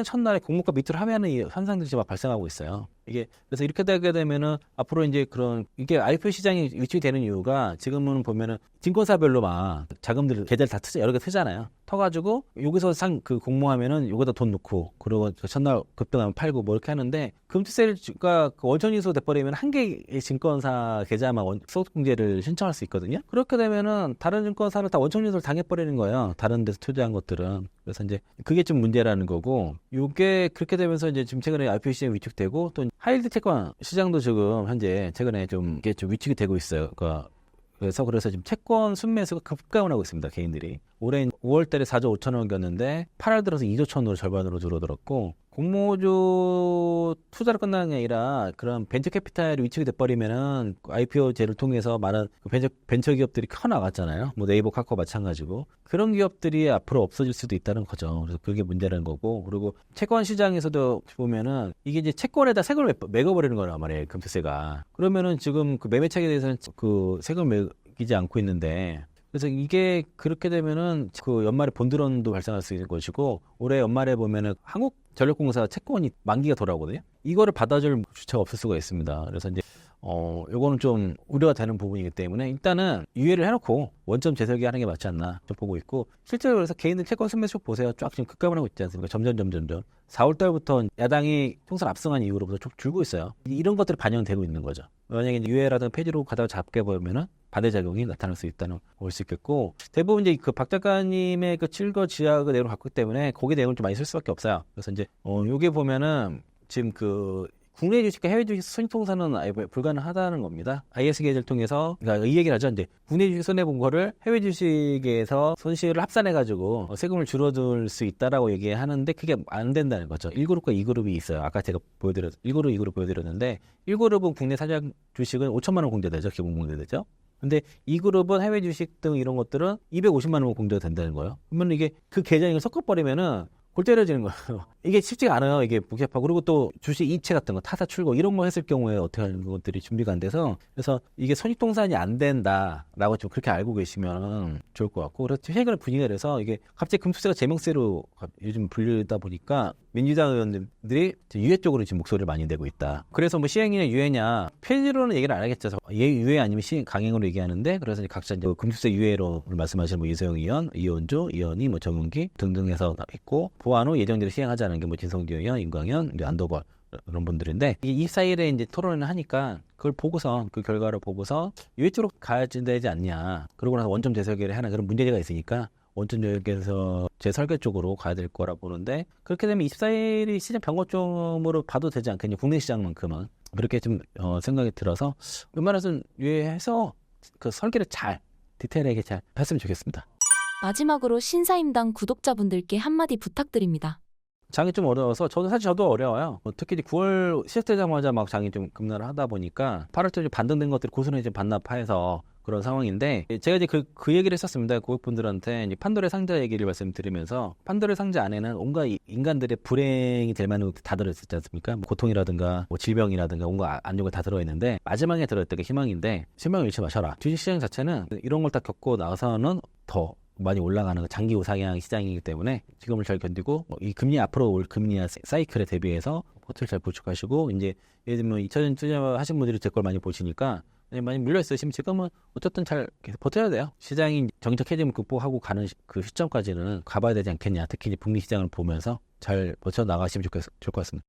첫날에 공모가 밑으로 하면은 이 현상들이 막 발생하고 있어요. 이게 그래서 이렇게 되게 되면은 앞으로 이제 그런 이게 IPO 시장이 위축이 되는 이유가, 지금은 보면은 증권사별로 막 자금들 계좌를 다 여러 개 트잖아요. 터가지고 여기서 그 공모하면은 여기다 돈 넣고, 그리고 첫날 급등하면 팔고 뭐 이렇게 하는데, 금투세가 원천인수 돼버리면 한 개의 증권사 계좌만 소득공제를 신청할 수 있거든요. 그렇게 되면은 다른 증권사를 다 원천인수를 당해버리는 거예요. 다른 데서 투자한 것들은. 그래서 이제 그게 좀 문제라는 거고, 요게 그렇게 되면서 이제 지금 최근에 IPO 시장이 위축되고, 또 하이힐드 채권 시장도 지금 현재 최근에 좀 이게 좀 위축이 되고 있어요. 그래서 지금 채권 순매수가 급감을 하고 있습니다. 개인들이. 올해 5월 달에 4조 5천억 원이었는데 8월 들어서 2조 천으로 절반으로 줄어들었고, 공모주 투자로 끝나는 게 아니라 그런 벤처 캐피탈이 위축이 돼버리면은 IPO제를 통해서 많은 벤처 기업들이 커나갔잖아요. 뭐 네이버, 카카오 마찬가지고. 그런 기업들이 앞으로 없어질 수도 있다는 거죠. 그래서 그게 문제라는 거고, 그리고 채권 시장에서도 보면은 이게 이제 채권에다 세금을 매겨버리는 거란 말이에요. 금투세가. 그러면은 지금 그 매매차익에 대해서는 그 세금을 매기지 않고 있는데, 그래서 이게 그렇게 되면은 그 연말에 본드론도 발생할 수 있는 것이고, 올해 연말에 보면은 한국전력공사 채권이 만기가 돌아오거든요. 이거를 받아줄 주체가 없을 수가 있습니다. 그래서 이제 요거는 좀 우려가 되는 부분이기 때문에 일단은 유예를 해놓고 원점 재설계 하는 게 맞지 않나 좀 보고 있고, 실제로 그래서 개인들 채권 순매수 보세요. 쫙 지금 급감을 하고 있지 않습니까? 점점 4월 달부터 야당이 총선 압승한 이후로부터 좀 줄고 있어요. 이런 것들이 반영되고 있는 거죠. 만약에 유예라든가 폐지로 가다가 잡게 보면은 반대작용이 나타날 수 있다는 걸 볼 수 있겠고, 대부분 이제 그 박 작가님의 그 질거 지하 그 내용을 갖고 있기 때문에 거기 내용을 좀 많이 쓸 수밖에 없어요. 그래서 이제 요게 보면은 지금 그 국내 주식과 해외 주식 손익통산은 아예 불가능하다는 겁니다. IS 계좌를 통해서, 그러니까 이 얘기를 하죠. 이제 국내 주식 손해 본 거를 해외 주식에서 손실을 합산해가지고 세금을 줄어들 수 있다라고 얘기하는데, 그게 안 된다는 거죠. 1그룹과 2그룹이 있어요. 아까 제가 1그룹, 2그룹 보여드렸는데, 1그룹은 국내 사장 주식은 5천만 원 공제되죠. 기본 공제되죠. 근데 2그룹은 해외 주식 등 이런 것들은 250만 원 공제가 된다는 거예요. 그러면 이게 그 계좌를 섞어버리면은 골 때려지는 거예요. 이게 쉽지가 않아요. 이게 복잡하고. 그리고 또 주식 이체 같은 거, 타사 출고 이런 거 했을 경우에 어떻게 하는 것들이 준비가 안 돼서, 그래서 이게 손익통산이 안 된다라고 좀 그렇게 알고 계시면 좋을 것 같고, 그래서 최근에 분위기가 그래서 이게 갑자기 금투세가 제명세로 요즘 불리다 보니까 민주당 의원들이 유예 쪽으로 지금 목소리를 많이 내고 있다. 그래서 뭐 시행이냐 유예냐 폐지로는 얘기를 안 하겠죠. 유예 아니면 시행 강행으로 얘기하는데, 그래서 이제 각자 이제 금투세 유예로 말씀하시는 뭐 이세영 의원, 이현주 의원이 뭐 정윤기 등등 해서 있고, 보완 후 예정대로 시행하자는 게 뭐 진성규 의원, 임광현, 안도걸 이런 분들인데, 이게 24일에 이제 토론을 하니까 그걸 보고서, 그 결과를 보고서 유예 쪽으로 가야 되지 않냐. 그러고 나서 원점 재설계를 하는 그런 문제가 있으니까 원점 재설계 쪽으로 가야 될 거라 보는데, 그렇게 되면 24일이 시장 변곡점으로 봐도 되지 않겠냐. 국내 시장만큼은. 그렇게 좀 생각이 들어서 웬만해서는 유예해서 그 설계를 잘 디테일하게 잘 했으면 좋겠습니다. 마지막으로 신사임당 구독자분들께 한마디 부탁드립니다. 장이 좀 어려워서 저도 어려워요. 특히 이제 9월 시작되자마자 막 장이 좀 급락을 하다 보니까 8월쯤 반등된 것들이 고스란히 이제 반납해서 그런 상황인데, 제가 이제 그 얘기를 했었습니다. 고객분들한테 이제 판도라의 상자 얘기를 말씀드리면서, 판도라의 상자 안에는 온갖 인간들의 불행이 될 만한 것들이 다 들어있었지 않습니까? 뭐 고통이라든가 뭐 질병이라든가 온갖 안 좋은 게 다 들어있는데, 마지막에 들어있던 게 희망인데, 희망을 잃지 마셔라. 주식시장 자체는 이런 걸 다 겪고 나서는 더 많이 올라가는 장기 우상향 시장이기 때문에 지금을 잘 견디고, 이 금리 앞으로 올 금리 사이클에 대비해서 포트를 잘 구축하시고, 이제 예를 들면 2차전 투자하신 분들이 제 걸 많이 보시니까 많이 물려있으시면 지금은 어쨌든 잘 계속 버텨야 돼요. 시장이 정책 해짐을 극복하고 가는 그 시점까지는 가봐야 되지 않겠냐. 특히 북미 시장을 보면서 잘 버텨 나가시면 좋을 것 같습니다.